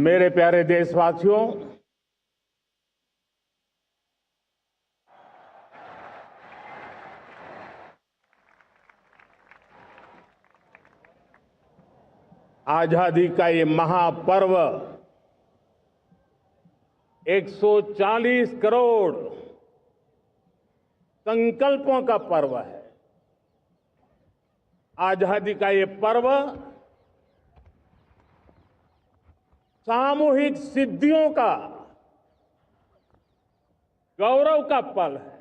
मेरे प्यारे देशवासियों, आजादी का ये महापर्व 140 करोड़ संकल्पों का पर्व है। आजादी का ये पर्व सामूहिक सिद्धियों का गौरव का पल है।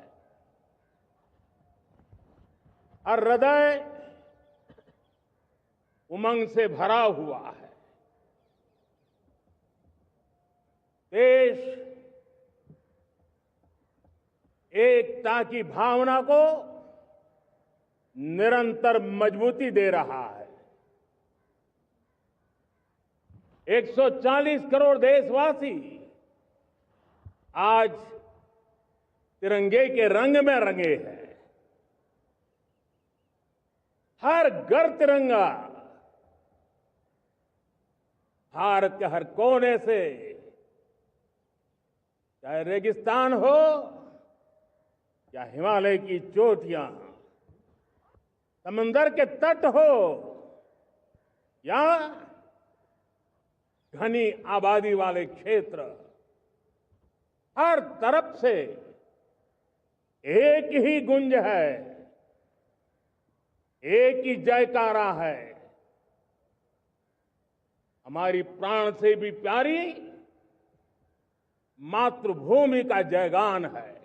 हर हृदय उमंग से भरा हुआ है। देश एकता की भावना को निरंतर मजबूती दे रहा है। 140 करोड़ देशवासी आज तिरंगे के रंग में रंगे हैं। हर घर तिरंगा, भारत के हर कोने से, चाहे रेगिस्तान हो या हिमालय की चोटियां, समंदर के तट हो या घनी आबादी वाले क्षेत्र, हर तरफ से एक ही गुंज है, एक ही जयकारा है। हमारी प्राण से भी प्यारी मातृभूमि का जयगान है।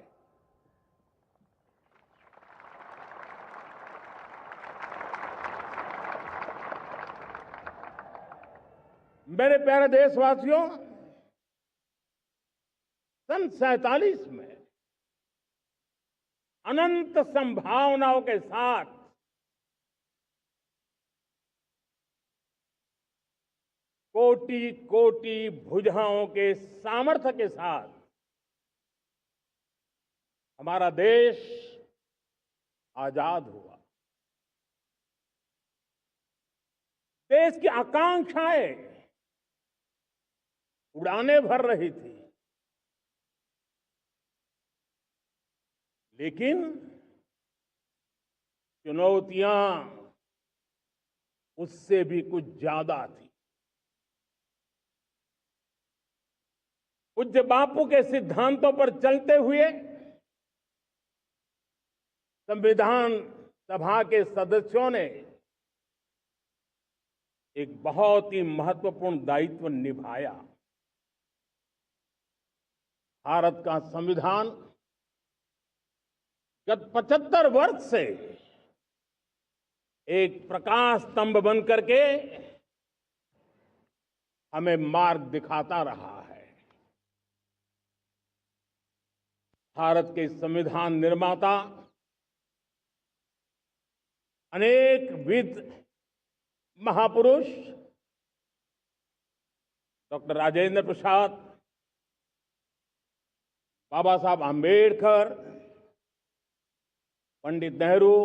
मेरे प्यारे देशवासियों, सन 47 में अनंत संभावनाओं के साथ कोटि कोटि भुजाओं के सामर्थ्य के साथ हमारा देश आजाद हुआ। देश की आकांक्षाएं उड़ाने भर रही थी, लेकिन चुनौतियां उससे भी कुछ ज्यादा थी। पूज्य बापू के सिद्धांतों पर चलते हुए संविधान सभा के सदस्यों ने एक बहुत ही महत्वपूर्ण दायित्व निभाया। भारत का संविधान गत 75 वर्ष से एक प्रकाश स्तंभ बन करके हमें मार्ग दिखाता रहा है। भारत के संविधान निर्माता अनेक विद महापुरुष डॉक्टर राजेंद्र प्रसाद, बाबा साहब आंबेडकर, पंडित नेहरू,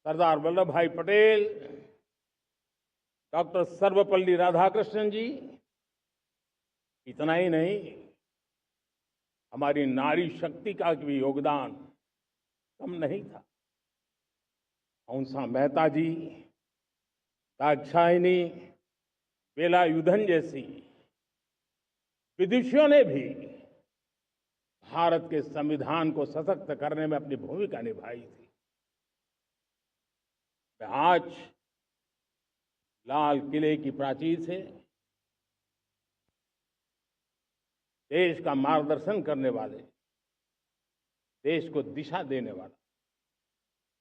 सरदार वल्लभ भाई पटेल, डॉक्टर सर्वपल्ली राधाकृष्णन जी, इतना ही नहीं, हमारी नारी शक्ति का भी योगदान कम नहीं था। हंसा मेहता जी, दाक्षायणी, वेलायुधन जैसी विदुषियों ने भी भारत के संविधान को सशक्त करने में अपनी भूमिका निभाई थी। मैं आज लाल किले की प्राचीर से देश का मार्गदर्शन करने वाले, देश को दिशा देने वाला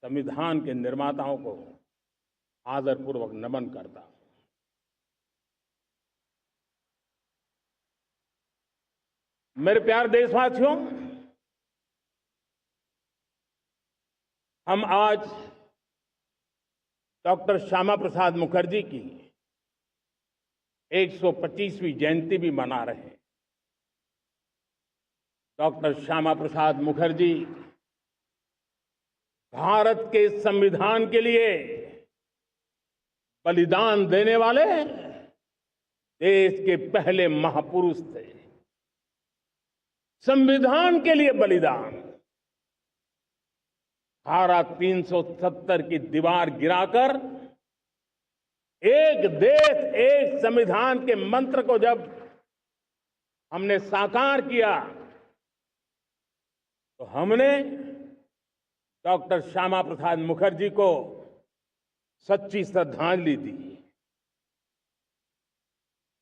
संविधान के निर्माताओं को आदरपूर्वक नमन करता हूं। मेरे प्यारे देशवासियों, हम आज डॉक्टर श्यामा प्रसाद मुखर्जी की 125वीं जयंती भी मना रहे हैं। डॉक्टर श्यामा प्रसाद मुखर्जी भारत के संविधान के लिए बलिदान देने वाले देश के पहले महापुरुष थे। संविधान के लिए बलिदान, धारा 370 की दीवार गिराकर एक देश एक संविधान के मंत्र को जब हमने साकार किया तो हमने डॉक्टर श्यामा प्रसाद मुखर्जी को सच्ची श्रद्धांजलि दी।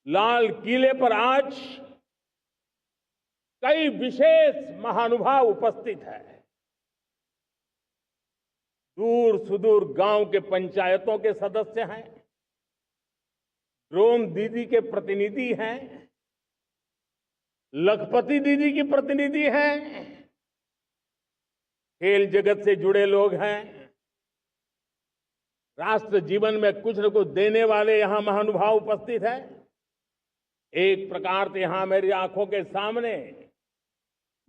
लाल किले पर आज कई विशेष महानुभाव उपस्थित हैं। दूर सुदूर गांव के पंचायतों के सदस्य हैं, ड्रोन दीदी के प्रतिनिधि हैं, लखपति दीदी की प्रतिनिधि हैं, खेल जगत से जुड़े लोग हैं, राष्ट्र जीवन में कुछ न कुछ देने वाले यहां महानुभाव उपस्थित हैं। एक प्रकार से यहां मेरी आंखों के सामने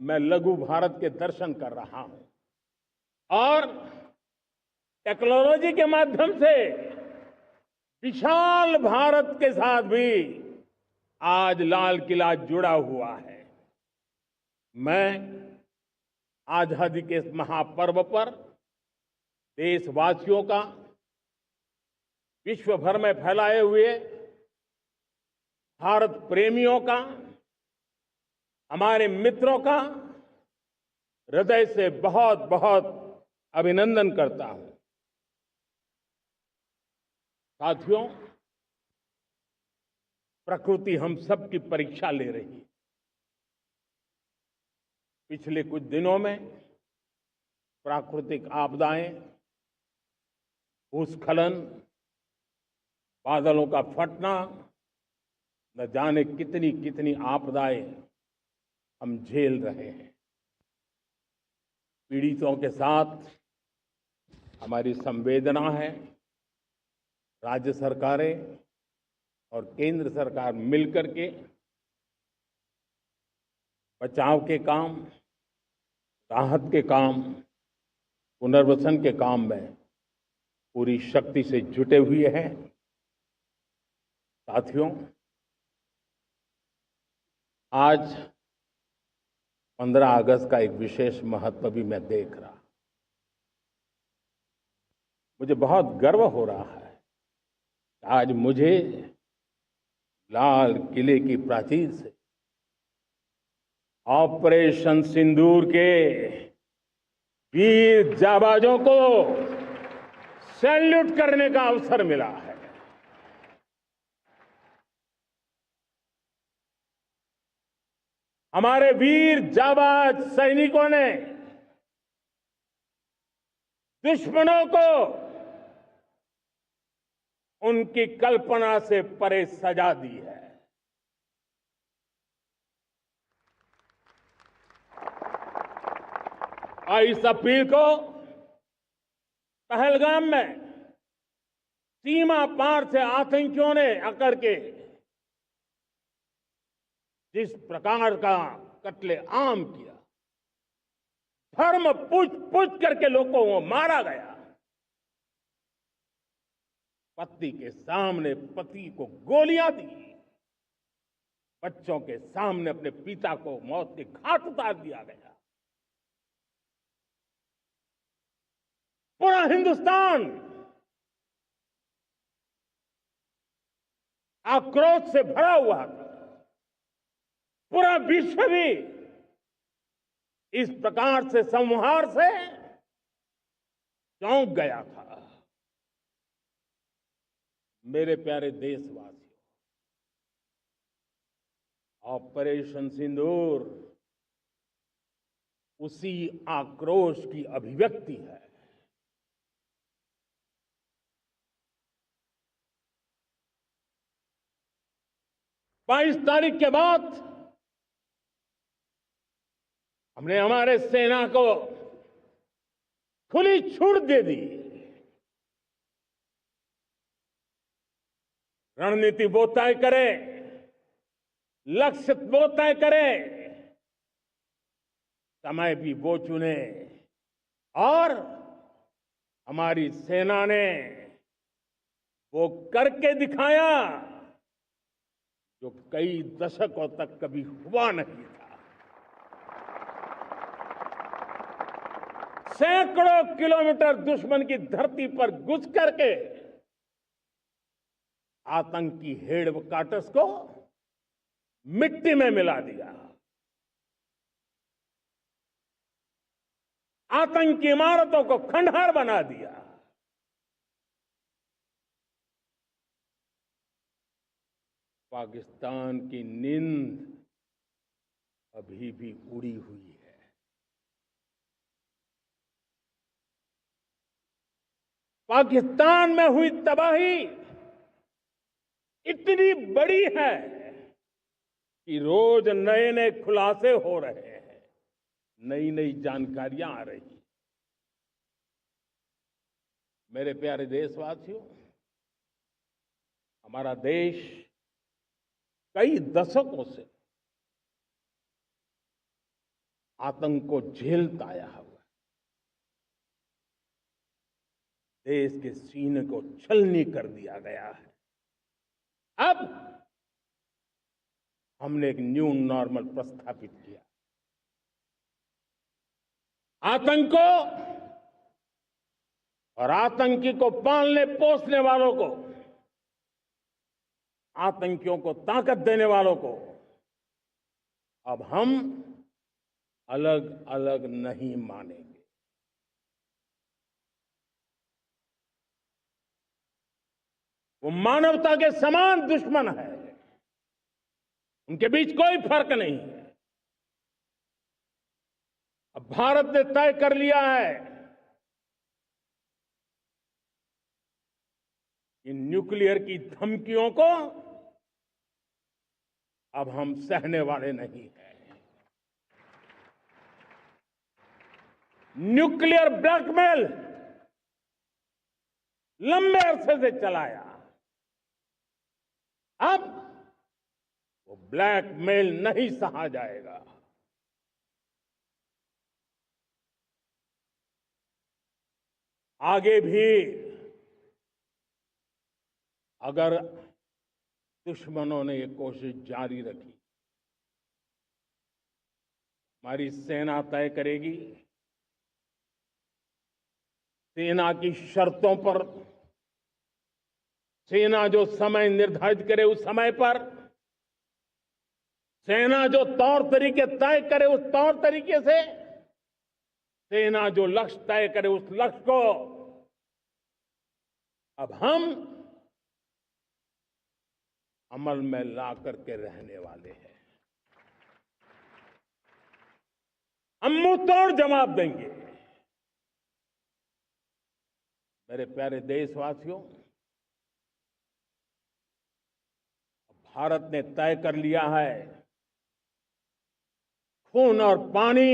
मैं लघु भारत के दर्शन कर रहा हूं और टेक्नोलॉजी के माध्यम से विशाल भारत के साथ भी आज लाल किला जुड़ा हुआ है। मैं आजादी के इस महापर्व पर देशवासियों का, विश्व भर में फैलाए हुए भारत प्रेमियों का, हमारे मित्रों का हृदय से बहुत बहुत अभिनंदन करता हूं। साथियों, प्रकृति हम सब की परीक्षा ले रही है। पिछले कुछ दिनों में प्राकृतिक आपदाएं, भूस्खलन, बादलों का फटना, न जाने कितनी कितनी आपदाएं हम झेल रहे हैं। पीड़ितों के साथ हमारी संवेदना है। राज्य सरकारें और केंद्र सरकार मिलकर के बचाव के काम, राहत के काम, पुनर्वसन के काम में पूरी शक्ति से जुटे हुए हैं। साथियों, आज 15 अगस्त का एक विशेष महत्व भी मैं देख रहा। मुझे बहुत गर्व हो रहा है। आज मुझे लाल किले की प्राचीर से ऑपरेशन सिंदूर के वीर जाबाजों को सैल्यूट करने का अवसर मिला है। हमारे वीर जाबाज सैनिकों ने दुश्मनों को उनकी कल्पना से परे सजा दी है। और इस अपील को पहलगाम में सीमा पार से आतंकियों ने आकर के जिस प्रकार का कत्ले आम किया, धर्म पूछ करके लोगों को मारा गया। पत्नी के सामने पति को गोलियां दी, बच्चों के सामने अपने पिता को मौत के घाट उतार दिया गया। पूरा हिंदुस्तान आक्रोश से भरा हुआ था। पूरा विश्व भी इस प्रकार से संहार से चौंक गया था। मेरे प्यारे देशवासियों, ऑपरेशन सिंदूर उसी आक्रोश की अभिव्यक्ति है। बाईस तारीख के बाद हमने हमारे सेना को खुली छूट दे दी। रणनीति वो तय करे, लक्ष्य वो तय करे, समय भी वो चुने और हमारी सेना ने वो करके दिखाया जो कई दशकों तक कभी हुआ नहीं था। सैकड़ों किलोमीटर दुश्मन की धरती पर घुस करके आतंकी हेडक्वार्टर्स को मिट्टी में मिला दिया, आतंकी इमारतों को खंडहर बना दिया। पाकिस्तान की नींद अभी भी उड़ी हुई है। पाकिस्तान में हुई तबाही इतनी बड़ी है कि रोज नए नए खुलासे हो रहे हैं, नई नई जानकारियां आ रही हैं। मेरे प्यारे देशवासियों, हमारा देश कई दशकों से आतंक को झेलता आया हुआ है। देश के सीने को छलनी कर दिया गया है। अब हमने एक न्यू नॉर्मल प्रस्थापित किया। आतंक को और आतंकी को पालने पोसने वालों को, आतंकियों को ताकत देने वालों को अब हम अलग अलग नहीं मानेंगे। वो मानवता के समान दुश्मन है, उनके बीच कोई फर्क नहीं है। अब भारत ने तय कर लिया है कि न्यूक्लियर की धमकियों को अब हम सहने वाले नहीं हैं। न्यूक्लियर ब्लैकमेल लंबे अरसे से चलाया, अब वो ब्लैकमेल नहीं सहा जाएगा। आगे भी अगर दुश्मनों ने ये कोशिश जारी रखी, हमारी सेना तय करेगी, सेना की शर्तों पर, सेना जो समय निर्धारित करे उस समय पर, सेना जो तौर तरीके तय करे उस तौर तरीके से, सेना जो लक्ष्य तय करे उस लक्ष्य को अब हम अमल में ला करके रहने वाले हैं। हम मुंह तोड़ जवाब देंगे। मेरे प्यारे देशवासियों, भारत ने तय कर लिया है, खून और पानी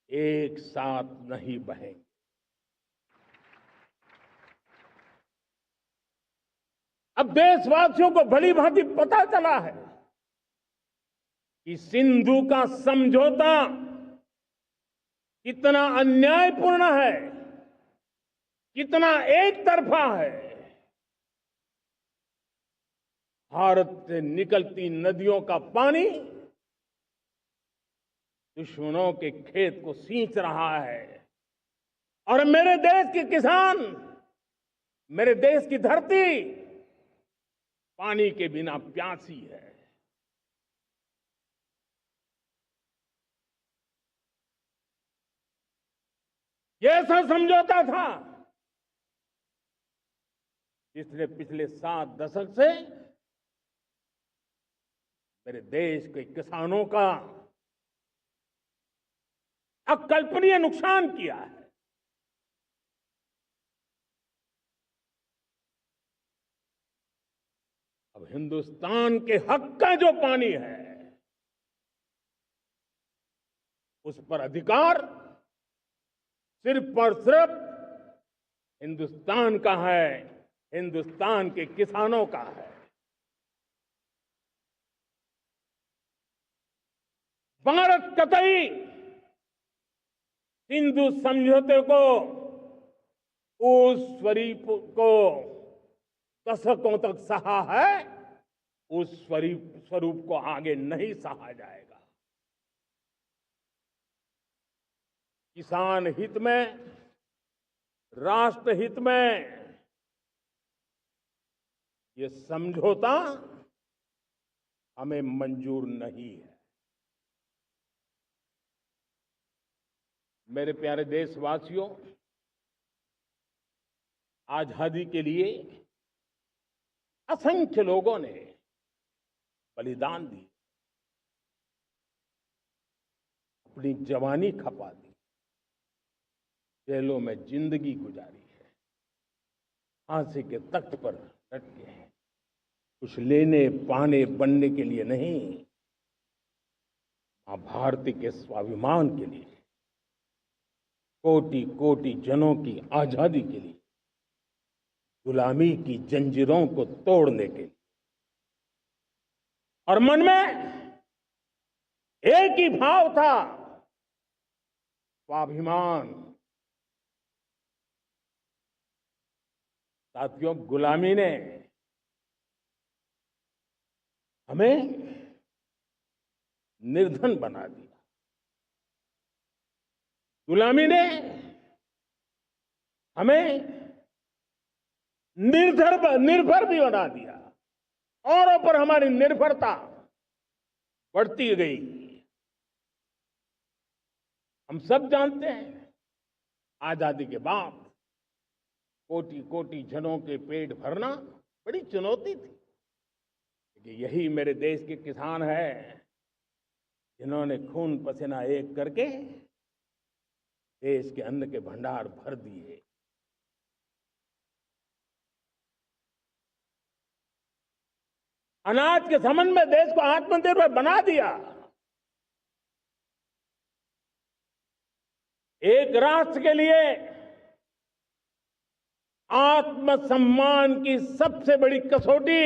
एक साथ नहीं बहेंगे। अब देशवासियों को भली भांति पता चला है कि सिंधु का समझौता कितना अन्यायपूर्ण है, कितना एक तरफा है। भारत से निकलती नदियों का पानी दुश्मनों के खेत को सींच रहा है और मेरे देश के किसान, मेरे देश की धरती पानी के बिना प्यासी है। ये ऐसा समझौता था जिसने पिछले 7 दशक से मेरे देश के किसानों का अकल्पनीय नुकसान किया है। अब हिंदुस्तान के हक का जो पानी है उस पर अधिकार सिर्फ और सिर्फ हिंदुस्तान का है, हिंदुस्तान के किसानों का है। भारत कतई सिंधु समझौते को, उस स्वरूप को दशकों तक सहा है, उस स्वरूप को आगे नहीं सहा जाएगा। किसान हित में, राष्ट्र हित में ये समझौता हमें मंजूर नहीं है। मेरे प्यारे देशवासियों, आजादी के लिए असंख्य लोगों ने बलिदान दी, अपनी जवानी खपा दी, जेलों में जिंदगी गुजारी है, फांसी के तख्त पर लटके हैं, कुछ लेने पाने बनने के लिए नहीं, मां भारती के स्वाभिमान के लिए, कोटि कोटि जनों की आजादी के लिए, गुलामी की जंजीरों को तोड़ने के लिए। और मन में एक ही भाव था, स्वाभिमान। साथियों, गुलामी ने हमें निर्धन बना दिया, गुलामी ने हमें निर्भर भी बना दिया, औरों पर हमारी निर्भरता बढ़ती गई। हम सब जानते हैं, आजादी के बाद कोटि कोटि जनों के पेट भरना बड़ी चुनौती थी। लेकिन यही मेरे देश के किसान हैं जिन्होंने खून पसीना एक करके देश के अन्न के भंडार भर दिए। अनाज के संबंध में देश को आत्मनिर्भर बना दिया। एक राष्ट्र के लिए आत्मसम्मान की सबसे बड़ी कसौटी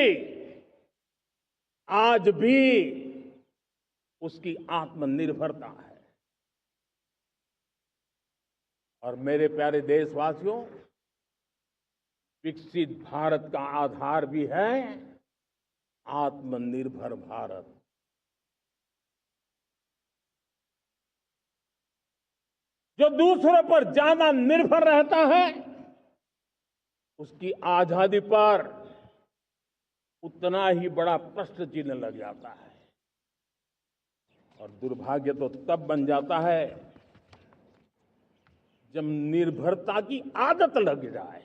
आज भी उसकी आत्मनिर्भरता है। और मेरे प्यारे देशवासियों, विकसित भारत का आधार भी है आत्मनिर्भर भारत। जो दूसरों पर ज्यादा निर्भर रहता है, उसकी आजादी पर उतना ही बड़ा प्रश्न चिन्ह लग जाता है। और दुर्भाग्य तो तब बन जाता है जब निर्भरता की आदत लग जाए,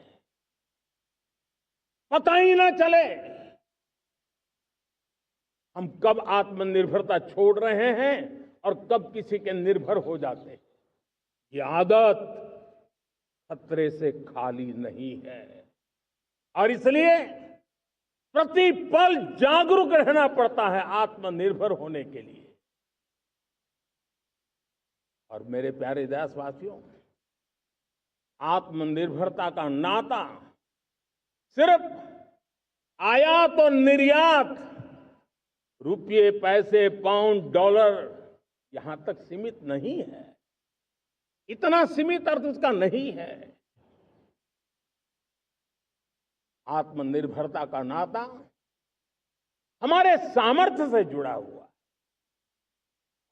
पता ही ना चले हम कब आत्मनिर्भरता छोड़ रहे हैं और कब किसी के निर्भर हो जाते हैं। ये आदत खतरे से खाली नहीं है और इसलिए प्रतिपल जागरूक रहना पड़ता है आत्मनिर्भर होने के लिए। और मेरे प्यारे देशवासियों, आत्मनिर्भरता का नाता सिर्फ आयात और निर्यात, रुपये, पैसे, पाउंड, डॉलर यहां तक सीमित नहीं है। इतना सीमित अर्थ उसका नहीं है। आत्मनिर्भरता का नाता हमारे सामर्थ्य से जुड़ा हुआ है।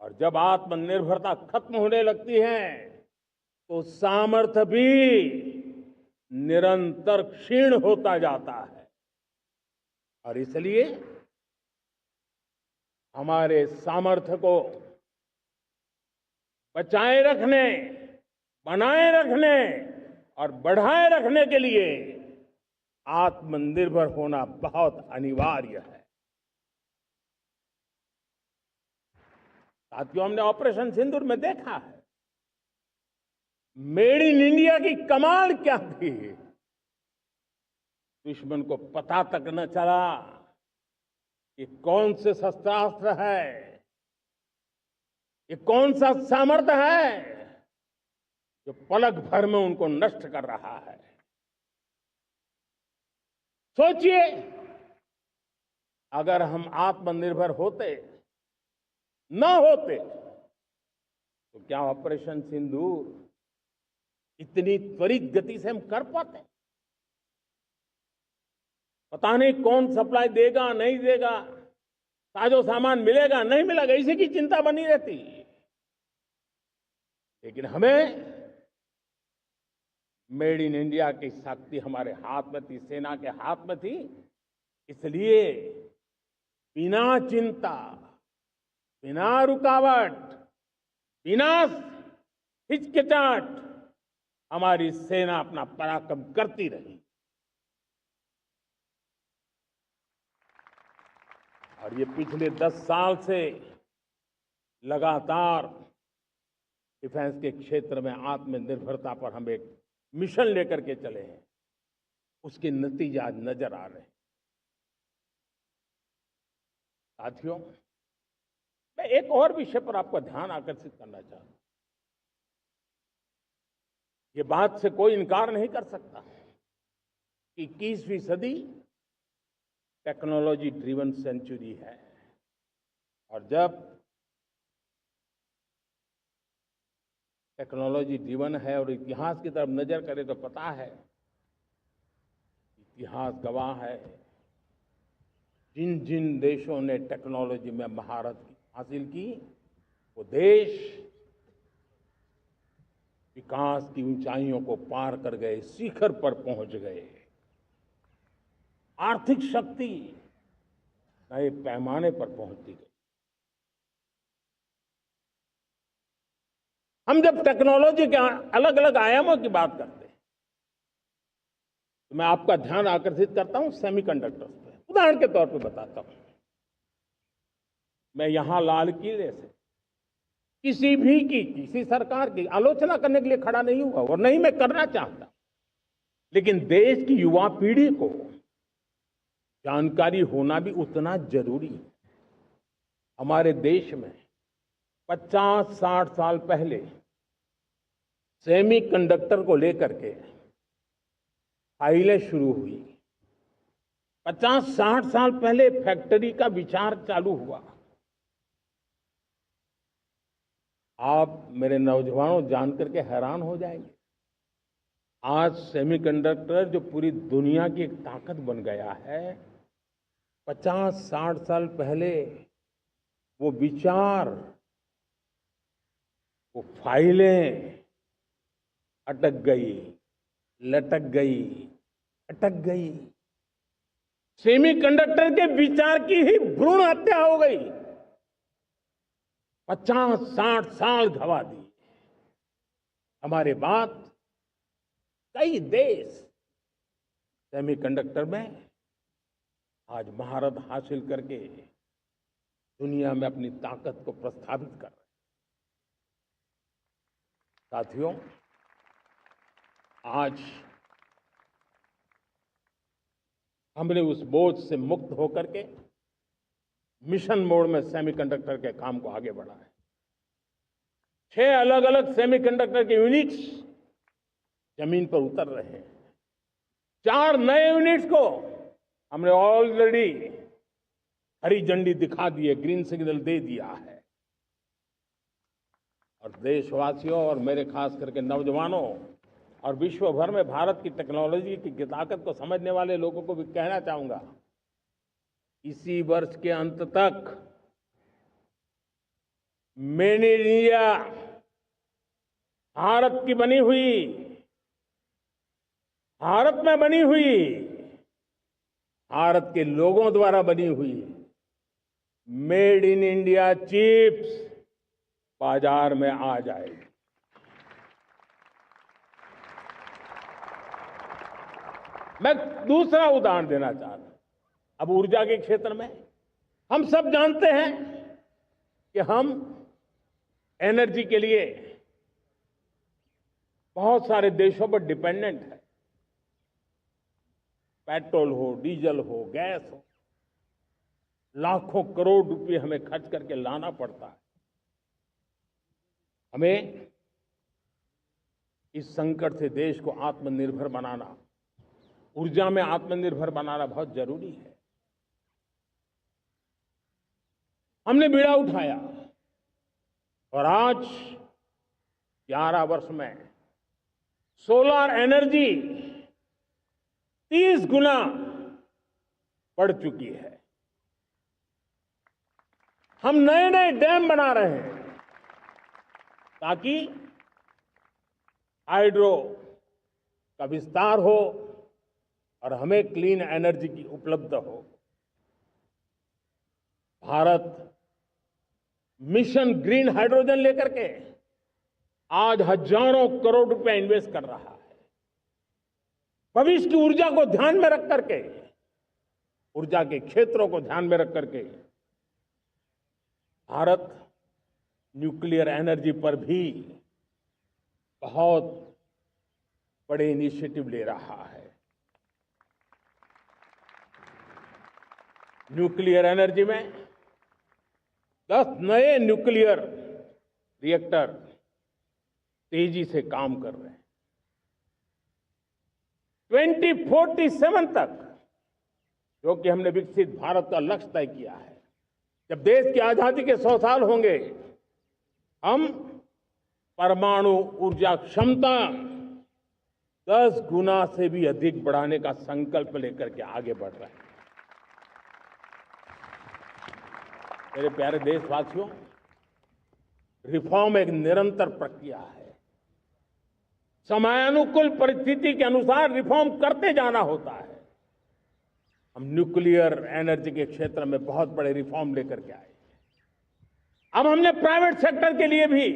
और जब आत्मनिर्भरता खत्म होने लगती है तो सामर्थ्य भी निरंतर क्षीण होता जाता है। और इसलिए हमारे सामर्थ्य को बचाए रखने, बनाए रखने और बढ़ाए रखने के लिए आत्मनिर्भर होना बहुत अनिवार्य है। साथियों, हमने ऑपरेशन सिंदूर में देखा है मेड इन इंडिया की कमाल क्या थी। दुश्मन को पता तक न चला कि कौन से शस्त्रास्त्र है, ये कौन सा सामर्थ्य है जो पलक भर में उनको नष्ट कर रहा है। सोचिए, अगर हम आत्मनिर्भर होते न होते तो क्या ऑपरेशन सिंदूर इतनी त्वरित गति से हम कर पाते? पता नहीं कौन सप्लाई देगा नहीं देगा, साजो सामान मिलेगा नहीं मिलेगा, इसी की चिंता बनी रहती। लेकिन हमें मेड इन इंडिया की शक्ति हमारे हाथ में थी, सेना के हाथ में थी। इसलिए बिना चिंता, बिना रुकावट, बिना हिचकिचाहट हमारी सेना अपना पराक्रम करती रही। और ये पिछले 10 साल से लगातार डिफेंस के क्षेत्र में आत्मनिर्भरता पर हम एक मिशन लेकर के चले हैं, उसके नतीजे आज नजर आ रहे हैं। साथियों, मैं एक और विषय पर आपका ध्यान आकर्षित करना चाहता हूं। ये बात से कोई इनकार नहीं कर सकता कि 21वीं सदी टेक्नोलॉजी ड्रिवन सेंचुरी है। और जब टेक्नोलॉजी ड्रिवन है और इतिहास की तरफ नजर करें तो पता है, इतिहास गवाह है, जिन जिन देशों ने टेक्नोलॉजी में महारत हासिल की, वो देश विकास की ऊंचाइयों को पार कर गए, शिखर पर पहुंच गए। आर्थिक शक्ति नए पैमाने पर पहुंचती गई। हम जब टेक्नोलॉजी के अलग अलग आयामों की बात करते हैं तो मैं आपका ध्यान आकर्षित करता हूं सेमीकंडक्टर्स पे। उदाहरण के तौर पे बताता हूं, मैं यहां लाल किले से किसी सरकार की आलोचना करने के लिए खड़ा नहीं हुआ और नहीं मैं करना चाहता, लेकिन देश की युवा पीढ़ी को जानकारी होना भी उतना जरूरी है। हमारे देश में 50-60 साल पहले सेमीकंडक्टर को लेकर के फाइलें शुरू हुई। 50-60 साल पहले फैक्ट्री का विचार चालू हुआ। आप मेरे नौजवानों जानकर के हैरान हो जाएंगे, आज सेमीकंडक्टर जो पूरी दुनिया की एक ताकत बन गया है, 50-60 साल पहले वो विचार, वो फाइलें अटक गई, लटक गई, अटक गई। सेमीकंडक्टर के विचार की ही भ्रूण हत्या हो गई। 50-60 साल गवा दी। हमारे बाद कई देश सेमीकंडक्टर में आज महारत हासिल करके दुनिया में अपनी ताकत को प्रस्थापित कर रहे हैं। साथियों, आज हमने उस बोझ से मुक्त होकर के मिशन मोड में सेमीकंडक्टर के काम को आगे बढ़ाया है। 6 अलग अलग सेमीकंडक्टर के यूनिट्स जमीन पर उतर रहे हैं। 4 नए यूनिट्स को हमने ऑलरेडी हरी झंडी दिखा दी है, ग्रीन सिग्नल दे दिया है। और देशवासियों और मेरे खास करके नौजवानों और विश्व भर में भारत की टेक्नोलॉजी की ताकत को समझने वाले लोगों को भी कहना चाहूंगा, इसी वर्ष के अंत तक मेड इन इंडिया, भारत की बनी हुई, भारत में बनी हुई, भारत के लोगों द्वारा बनी हुई मेड इन इंडिया चिप्स बाजार में आ जाएगी। मैं दूसरा उदाहरण देना चाहता हूं। अब ऊर्जा के क्षेत्र में हम सब जानते हैं कि हम एनर्जी के लिए बहुत सारे देशों पर डिपेंडेंट है। पेट्रोल हो, डीजल हो, गैस हो, लाखों करोड़ रुपए हमें खर्च करके लाना पड़ता है। हमें इस संकट से देश को आत्मनिर्भर बनाना, ऊर्जा में आत्मनिर्भर बनाना बहुत जरूरी है। हमने बीड़ा उठाया और आज 11 वर्ष में सोलर एनर्जी 30 गुना बढ़ चुकी है। हम नए नए डैम बना रहे हैं ताकि हाइड्रो का विस्तार हो और हमें क्लीन एनर्जी की उपलब्ध हो। भारत मिशन ग्रीन हाइड्रोजन लेकर के आज हजारों करोड़ रुपए इन्वेस्ट कर रहा है। भविष्य की ऊर्जा को ध्यान में रख करके, ऊर्जा के क्षेत्रों को ध्यान में रख करके भारत न्यूक्लियर एनर्जी पर भी बहुत बड़े इनिशिएटिव ले रहा है। न्यूक्लियर एनर्जी में 10 नए न्यूक्लियर रिएक्टर तेजी से काम कर रहे हैं। 2047 तक, जो कि हमने विकसित भारत का लक्ष्य तय किया है, जब देश की आजादी के 100 साल होंगे, हम परमाणु ऊर्जा क्षमता 10 गुना से भी अधिक बढ़ाने का संकल्प लेकर के आगे बढ़ रहे हैं। मेरे प्यारे देशवासियों, रिफॉर्म एक निरंतर प्रक्रिया है। समयानुकूल परिस्थिति के अनुसार रिफॉर्म करते जाना होता है। हम न्यूक्लियर एनर्जी के क्षेत्र में बहुत बड़े रिफॉर्म लेकर के आए। अब हमने प्राइवेट सेक्टर के लिए भी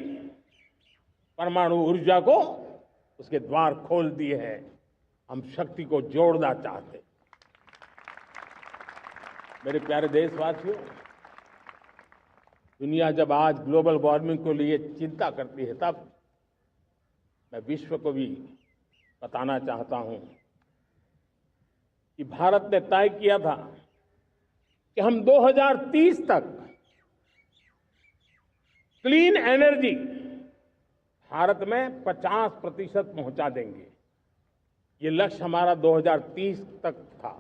परमाणु ऊर्जा को उसके द्वार खोल दिए हैं। हम शक्ति को जोड़ना चाहते। मेरे प्यारे देशवासियों, दुनिया जब आज ग्लोबल वार्मिंग को लिए चिंता करती है, तब मैं विश्व को भी बताना चाहता हूं कि भारत ने तय किया था कि हम 2030 तक क्लीन एनर्जी भारत में 50% पहुंचा देंगे। ये लक्ष्य हमारा 2030 तक था।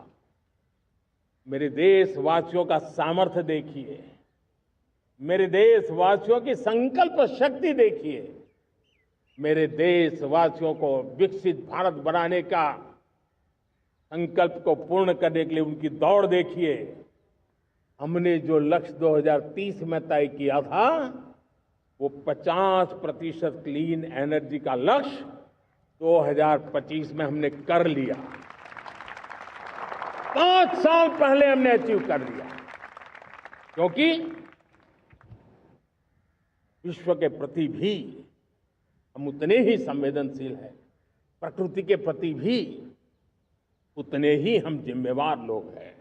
मेरे देशवासियों का सामर्थ्य देखिए, मेरे देशवासियों की संकल्प शक्ति देखिए, मेरे देशवासियों को विकसित भारत बनाने का संकल्प को पूर्ण करने के लिए उनकी दौड़ देखिए। हमने जो लक्ष्य 2030 में तय किया था, वो 50% क्लीन एनर्जी का लक्ष्य 2025 में हमने कर लिया। 5 साल पहले हमने अचीव कर लिया, क्योंकि विश्व के प्रति भी हम उतने ही संवेदनशील हैं, प्रकृति के प्रति भी उतने ही हम जिम्मेवार लोग हैं।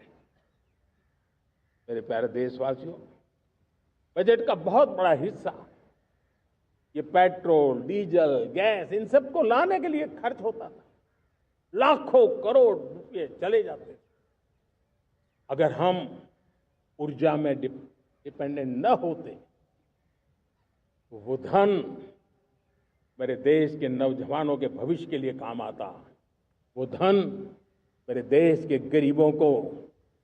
मेरे प्यारे देशवासियों, बजट का बहुत बड़ा हिस्सा ये पेट्रोल, डीजल, गैस, इन सबको लाने के लिए खर्च होता था। लाखों करोड़ रुपए चले जाते थे। अगर हम ऊर्जा में डिपेंडेंट न होते तो वो धन मेरे देश के नौजवानों के भविष्य के लिए काम आता। वो धन मेरे देश के गरीबों को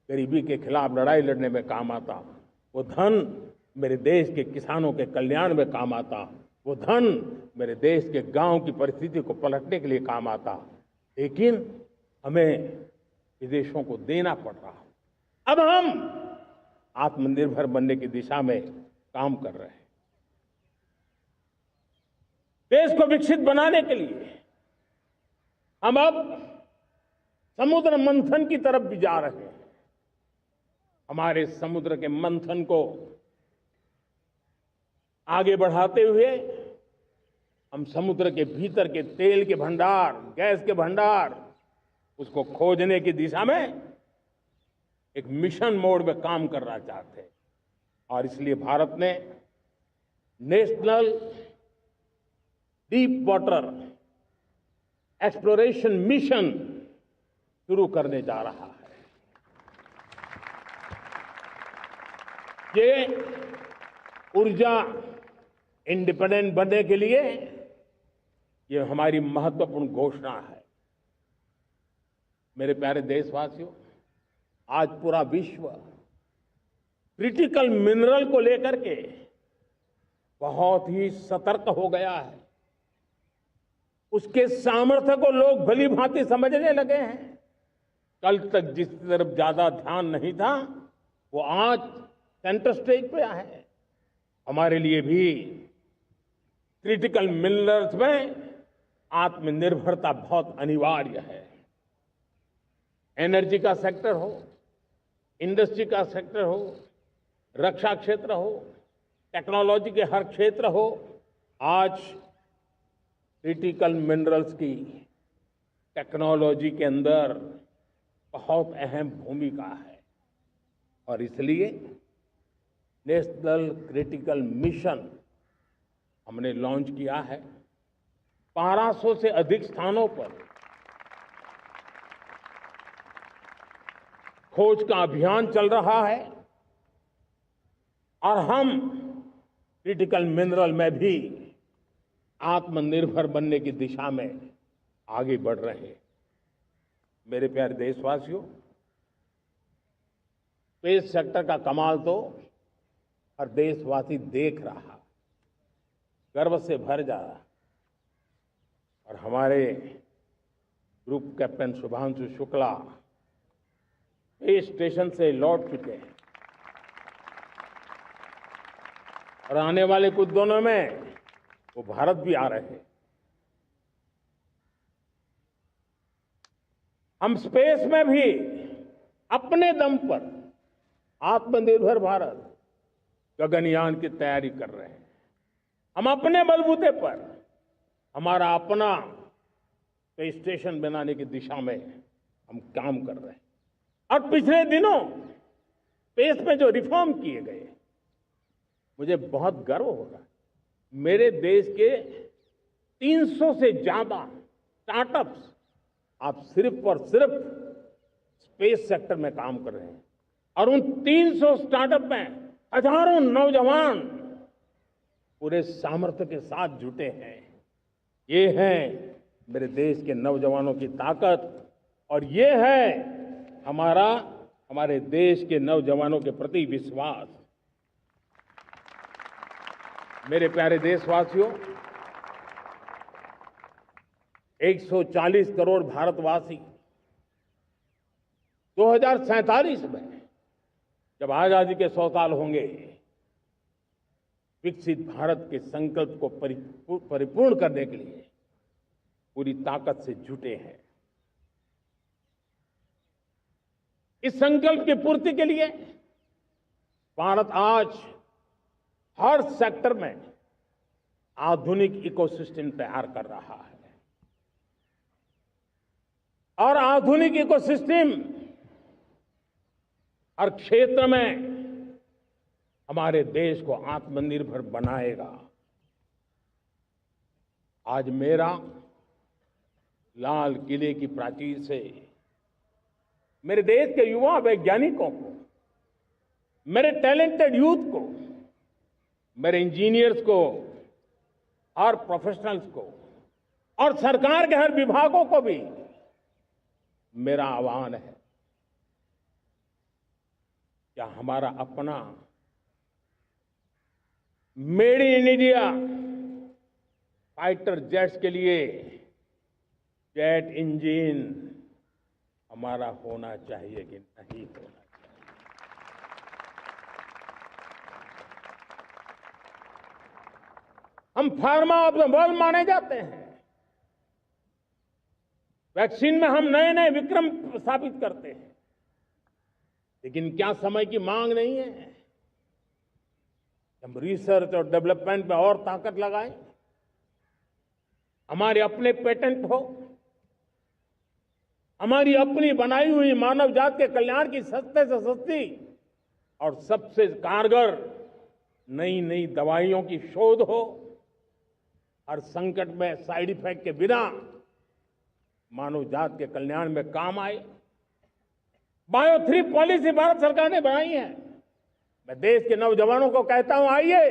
गरीबी के खिलाफ लड़ाई लड़ने में काम आता। वो धन मेरे देश के किसानों के कल्याण में काम आता। वो धन मेरे देश के गांव की परिस्थिति को पलटने के लिए काम आता। लेकिन हमें विदेशों को देना पड़ रहा। अब हम आत्मनिर्भर बनने की दिशा में काम कर रहे हैं। देश को विकसित बनाने के लिए हम अब समुद्र मंथन की तरफ भी जा रहे हैं। हमारे समुद्र के मंथन को आगे बढ़ाते हुए हम समुद्र के भीतर के तेल के भंडार, गैस के भंडार, उसको खोजने की दिशा में एक मिशन मोड में काम करना चाहते हैं। और इसलिए भारत ने national deep water exploration mission शुरू करने जा रहा है। ये ऊर्जा इंडिपेंडेंट बनने के लिए ये हमारी महत्वपूर्ण घोषणा है। मेरे प्यारे देशवासियों, आज पूरा विश्व क्रिटिकल मिनरल को लेकर के बहुत ही सतर्क हो गया है। उसके सामर्थ्य को लोग भली भांति समझने लगे हैं। कल तक जिस तरफ ज्यादा ध्यान नहीं था वो आज सेंटर स्टेज पे है। हमारे लिए भी क्रिटिकल मिनरल्स में आत्मनिर्भरता बहुत अनिवार्य है। एनर्जी का सेक्टर हो, इंडस्ट्री का सेक्टर हो, रक्षा क्षेत्र हो, टेक्नोलॉजी के हर क्षेत्र हो, आज क्रिटिकल मिनरल्स की टेक्नोलॉजी के अंदर बहुत अहम भूमिका है। और इसलिए नेशनल क्रिटिकल मिशन हमने लॉन्च किया है। 1200 से अधिक स्थानों पर खोज का अभियान चल रहा है और हम क्रिटिकल मिनरल में भी आत्मनिर्भर बनने की दिशा में आगे बढ़ रहे हैं। मेरे प्यारे देशवासियों, स्पेस सेक्टर का कमाल तो हर देशवासी देख रहा, गर्व से भर जा रहा। और हमारे group captain Shubhanshu Shukla space station से लौट चुके हैं और आने वाले कुछ दिनों में वो भारत भी आ रहे हैं। हम स्पेस में भी अपने दम पर आत्मनिर्भर भारत गगनयान की तैयारी कर रहे हैं। हम अपने बलबूते पर हमारा अपना स्पेस स्टेशन बनाने की दिशा में हम काम कर रहे हैं। और पिछले दिनों स्पेस में जो रिफॉर्म किए गए, मुझे बहुत गर्व हो रहा है। मेरे देश के 300 से ज्यादा स्टार्टअप्स आप सिर्फ और सिर्फ स्पेस सेक्टर में काम कर रहे हैं और उन 300 स्टार्टअप में हजारों नौजवान पूरे सामर्थ्य के साथ जुटे हैं। ये है मेरे देश के नौजवानों की ताकत और ये है हमारे देश के नौजवानों के प्रति विश्वास। मेरे प्यारे देशवासियों, 140 करोड़ भारतवासी 2047 में जब आजादी के 100 साल होंगे, विकसित भारत के संकल्प को परिपूर्ण करने के लिए पूरी ताकत से जुटे हैं। इस संकल्प की पूर्ति के लिए भारत आज हर सेक्टर में आधुनिक इकोसिस्टम तैयार कर रहा है और आधुनिक इकोसिस्टम हर क्षेत्र में हमारे देश को आत्मनिर्भर बनाएगा। आज मेरा लाल किले की प्राचीर से मेरे देश के युवा वैज्ञानिकों को, मेरे टैलेंटेड यूथ को, मेरे इंजीनियर्स को और प्रोफेशनल्स को और सरकार के हर विभागों को भी मेरा आह्वान है, क्या हमारा अपना made in India fighter jets के लिए जेट इंजन हमारा होना चाहिए कि नहीं होना चाहिए? हम फार्मा ऑफ द वर्ल्ड माने जाते हैं। वैक्सीन में हम नए नए विक्रम स्थापित करते हैं, लेकिन क्या समय की मांग नहीं है हम रिसर्च और डेवलपमेंट में और ताकत लगाएं? हमारे अपने पेटेंट हो, हमारी अपनी बनाई हुई मानव जात के कल्याण की सस्ते से सस्ती और सबसे कारगर नई नई दवाइयों की शोध हो, हर संकट में साइड इफेक्ट के बिना मानव जात के कल्याण में काम आए। बायो 3 पॉलिसी भारत सरकार ने बनाई है। मैं देश के नौजवानों को कहता हूं, आइए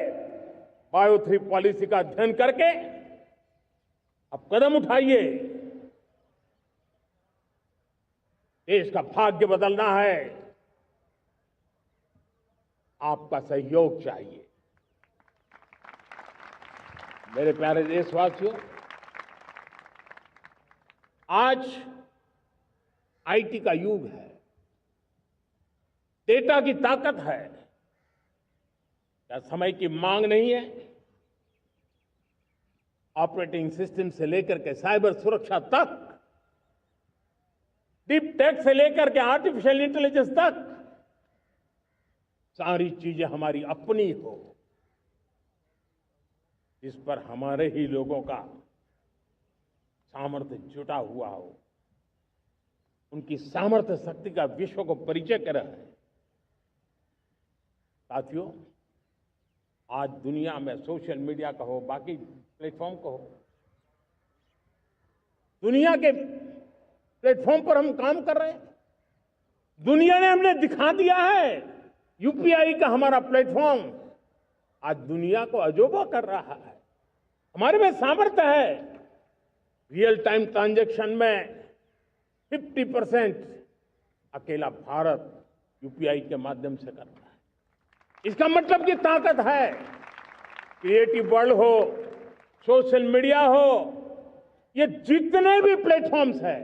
बायो 3 पॉलिसी का अध्ययन करके अब कदम उठाइए। देश का भाग्य बदलना है, आपका सहयोग चाहिए। मेरे प्यारे देशवासियों, आज आईटी का युग है, डेटा की ताकत है। क्या समय की मांग नहीं है? ऑपरेटिंग सिस्टम से लेकर के साइबर सुरक्षा तक, डीप टेक से लेकर के आर्टिफिशियल इंटेलिजेंस तक, सारी चीजें हमारी अपनी हो, इस पर हमारे ही लोगों का सामर्थ्य जुटा हुआ हो, उनकी सामर्थ्य शक्ति का विश्व को परिचय कराए। साथियों, आज दुनिया में सोशल मीडिया का हो, बाकी प्लेटफॉर्म का हो, दुनिया के प्लेटफॉर्म पर हम काम कर रहे हैं। दुनिया ने हमने दिखा दिया है, यूपीआई का हमारा प्लेटफॉर्म आज दुनिया को अजोबा कर रहा है। हमारे में सामर्थ्य है। रियल टाइम ट्रांजैक्शन में 50% अकेला भारत यूपीआई के माध्यम से कर रहा है। इसका मतलब की ताकत है। क्रिएटिव वर्ल्ड हो, सोशल मीडिया हो, ये जितने भी प्लेटफॉर्म्स हैं,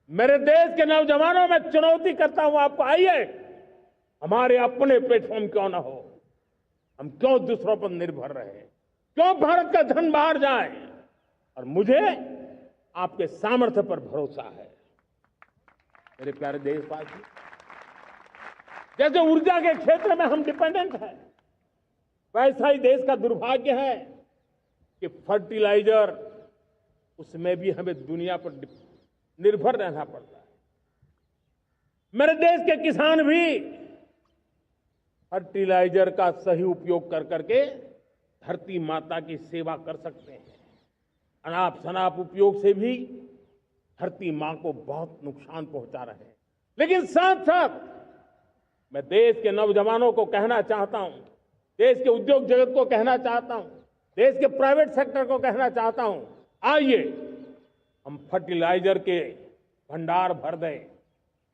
मेरे देश के नौजवानों में चुनौती करता हूं आपको, आइए हमारे अपने प्लेटफॉर्म क्यों ना हो, हम क्यों दूसरों पर निर्भर रहे, क्यों भारत का धन बाहर जाए। और मुझे आपके सामर्थ्य पर भरोसा है। मेरे प्यारे देशवासी, जैसे ऊर्जा के क्षेत्र में हम डिपेंडेंट हैं, वैसा ही देश का दुर्भाग्य है कि फर्टिलाइजर, उसमें भी हमें दुनिया पर निर्भर रहना पड़ता है। मेरे देश के किसान भी फर्टिलाइजर का सही उपयोग कर करके धरती माता की सेवा कर सकते हैं। अनाप शनाप उपयोग से भी धरती मां को बहुत नुकसान पहुंचा रहे हैं। लेकिन साथ साथ मैं देश के नौजवानों को कहना चाहता हूं, देश के उद्योग जगत को कहना चाहता हूं, देश के प्राइवेट सेक्टर को कहना चाहता हूं, आइए हम फर्टिलाइजर के भंडार भर दें,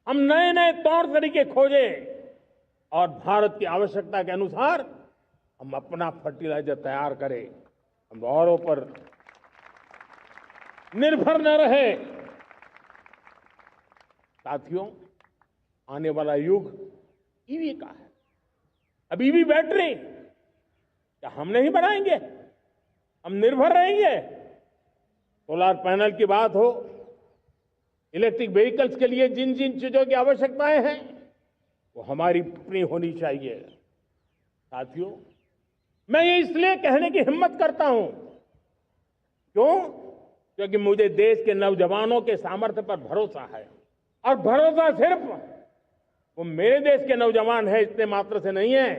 हम नए नए तौर तरीके खोजें और भारत की आवश्यकता के अनुसार हम अपना फर्टिलाइजर तैयार करें। हम औरों पर निर्भर न रहे। साथियों, आने वाला युग ईवी का है। अब ईवी बैटरी क्या हम नहीं बनाएंगे? हम निर्भर रहेंगे? सोलर पैनल की बात हो, इलेक्ट्रिक व्हीकल्स के लिए जिन जिन चीजों की आवश्यकताएं हैं, वो हमारी अपनी होनी चाहिए। साथियों, मैं ये इसलिए कहने की हिम्मत करता हूं, क्यों? क्योंकि मुझे देश के नौजवानों के सामर्थ्य पर भरोसा है। और भरोसा सिर्फ वो मेरे देश के नौजवान हैं इतने मात्र से नहीं है।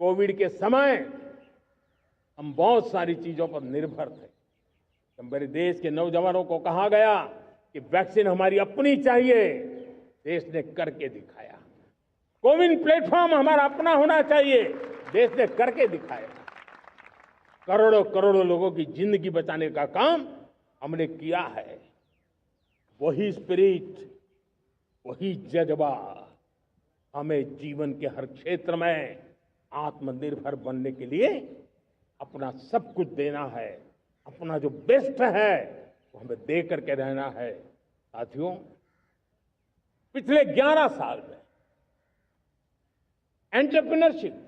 कोविड के समय हम बहुत सारी चीजों पर निर्भर थे। तो मेरे देश के नौजवानों को कहा गया कि वैक्सीन हमारी अपनी चाहिए, देश ने करके दिखाया। कोविन प्लेटफॉर्म हमारा अपना होना चाहिए, देश ने करके दिखाया। करोड़ों करोड़ों लोगों की जिंदगी बचाने का काम हमने किया है। वही स्पिरिट, वही जज्बा हमें जीवन के हर क्षेत्र में आत्मनिर्भर बनने के लिए अपना सब कुछ देना है। अपना जो बेस्ट है वो हमें दे करके रहना है। साथियों, पिछले 11 साल में एंटरप्रेन्योरशिप,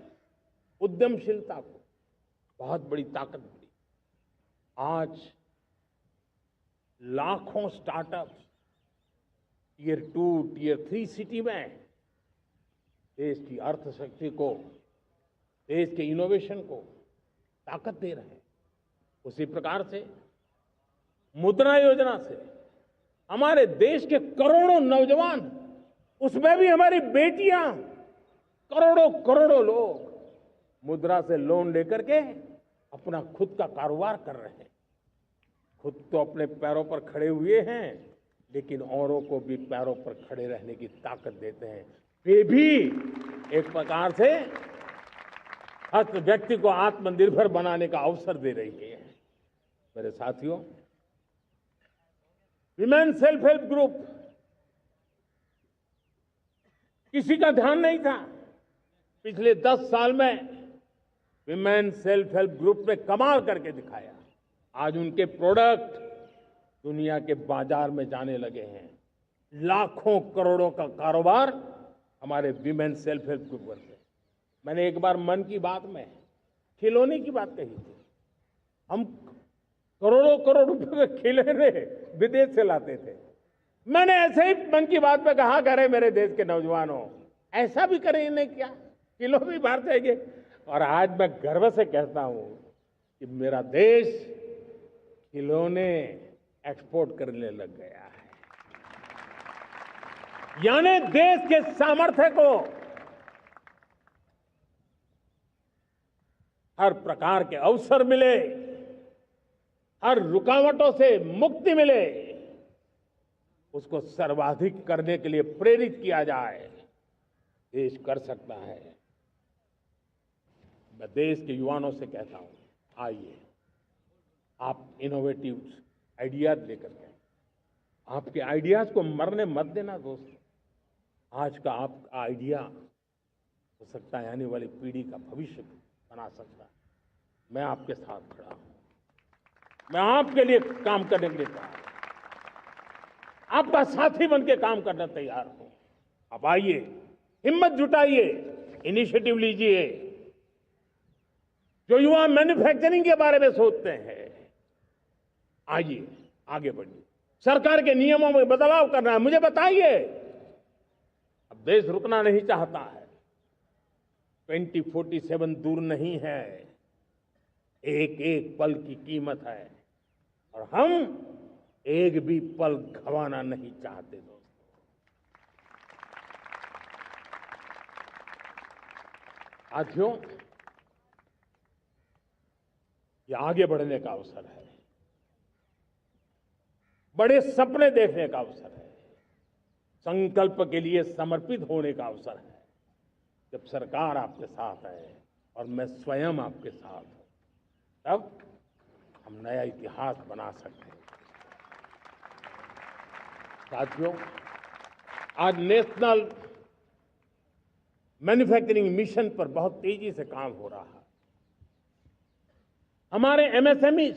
उद्यमशीलता को बहुत बड़ी ताकत मिली। आज लाखों स्टार्टअप्स टियर 2, टियर 3 सिटी में देश की अर्थशक्ति को, देश के इनोवेशन को ताकत दे रहे हैं। उसी प्रकार से मुद्रा योजना से हमारे देश के करोड़ों नौजवान, उसमें भी हमारी बेटियां, करोड़ों करोड़ों लोग मुद्रा से लोन लेकर के अपना खुद का कारोबार कर रहे हैं। खुद तो अपने पैरों पर खड़े हुए हैं, लेकिन औरों को भी पैरों पर खड़े रहने की ताकत देते हैं। वे भी एक प्रकार से हर व्यक्ति को आत्मनिर्भर बनाने का अवसर दे रही है। मेरे साथियों, विमेन सेल्फ हेल्प ग्रुप किसी का ध्यान नहीं था। पिछले 10 साल में विमेन सेल्फ हेल्प ग्रुप ने कमाल करके दिखाया। आज उनके प्रोडक्ट दुनिया के बाजार में जाने लगे हैं। लाखों करोड़ों का कारोबार हमारे विमेन सेल्फ हेल्प ग्रुप करते हैं। मैंने एक बार मन की बात में खिलौने की बात कही थी। हम करोड़ों करोड़ रुपए के खिलौने विदेश से लाते थे। मैंने ऐसे ही मन की बात में कहा, करे मेरे देश के नौजवानों, ऐसा भी करें इन्हें क्या, किलो भी बाहर जाएंगे। और आज मैं गर्व से कहता हूं कि मेरा देश खिलौने एक्सपोर्ट करने लग गया है। यानी देश के सामर्थ्य को हर प्रकार के अवसर मिले, हर रुकावटों से मुक्ति मिले, उसको सर्वाधिक करने के लिए प्रेरित किया जाए। देश कर सकता है। मैं देश के युवाओं से कहता हूं, आइए आप इनोवेटिव आइडियाज लेकर के, आपके आइडियाज को मरने मत देना दोस्त। आज का आपका आइडिया हो सकता है आने वाली पीढ़ी का भविष्य बना सकता है। मैं आपके साथ खड़ा हूं, मैं आपके लिए काम करने के लिए तैयार हूं, आपका साथी बन के काम करने तैयार हूं। आप आइए, हिम्मत जुटाइए, इनिशिएटिव लीजिए। जो युवा मैन्युफैक्चरिंग के बारे में सोचते हैं, आइए आगे बढ़िए। सरकार के नियमों में बदलाव करना है, मुझे बताइए। अब देश रुकना नहीं चाहता है। 2047 दूर नहीं है, एक एक पल की कीमत है और हम एक भी पल गंवाना नहीं चाहते दोस्तों। साथियों, ये आगे बढ़ने का अवसर है, बड़े सपने देखने का अवसर है, संकल्प के लिए समर्पित होने का अवसर है। जब सरकार आपके साथ है और मैं स्वयं आपके साथ हूं, तब हम नया इतिहास बना सकते हैं। साथियों, आज नेशनल मैन्युफैक्चरिंग मिशन पर बहुत तेजी से काम हो रहा है। हमारे एमएसएमई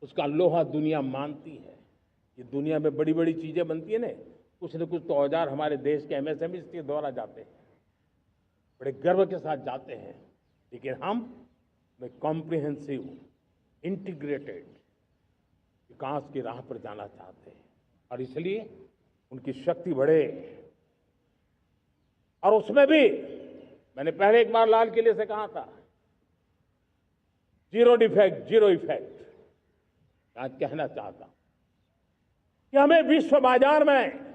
उसका लोहा दुनिया मानती है। ये दुनिया में बड़ी बड़ी चीजें बनती है ना, कुछ न कुछ तो औजार हमारे देश के एमएसएमई के द्वारा जाते हैं, बड़े गर्व के साथ जाते हैं। लेकिन हम कॉम्प्रिहेंसिव इंटीग्रेटेड विकास की राह पर जाना चाहते हैं और इसलिए उनकी शक्ति बढ़े। और उसमें भी मैंने पहले एक बार लाल किले से कहा था, जीरो डिफेक्ट जीरो इफेक्ट। आज कहना चाहता हूं कि हमें विश्व बाजार में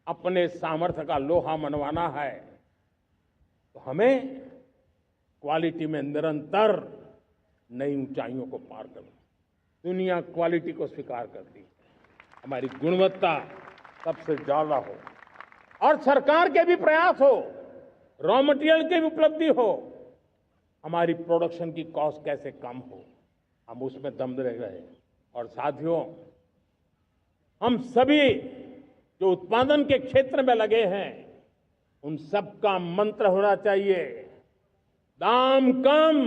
अपने सामर्थ्य का लोहा मनवाना है, तो हमें क्वालिटी में निरंतर नई ऊंचाइयों को पार करना। दुनिया क्वालिटी को स्वीकार करती है, हमारी गुणवत्ता सबसे ज्यादा हो और सरकार के भी प्रयास हो, रॉ मटेरियल की भी उपलब्धि हो, हमारी प्रोडक्शन की कॉस्ट कैसे कम हो, हम उसमें दम रह गए। और साथियों, हम सभी जो उत्पादन के क्षेत्र में लगे हैं, उन सबका मंत्र होना चाहिए, दाम कम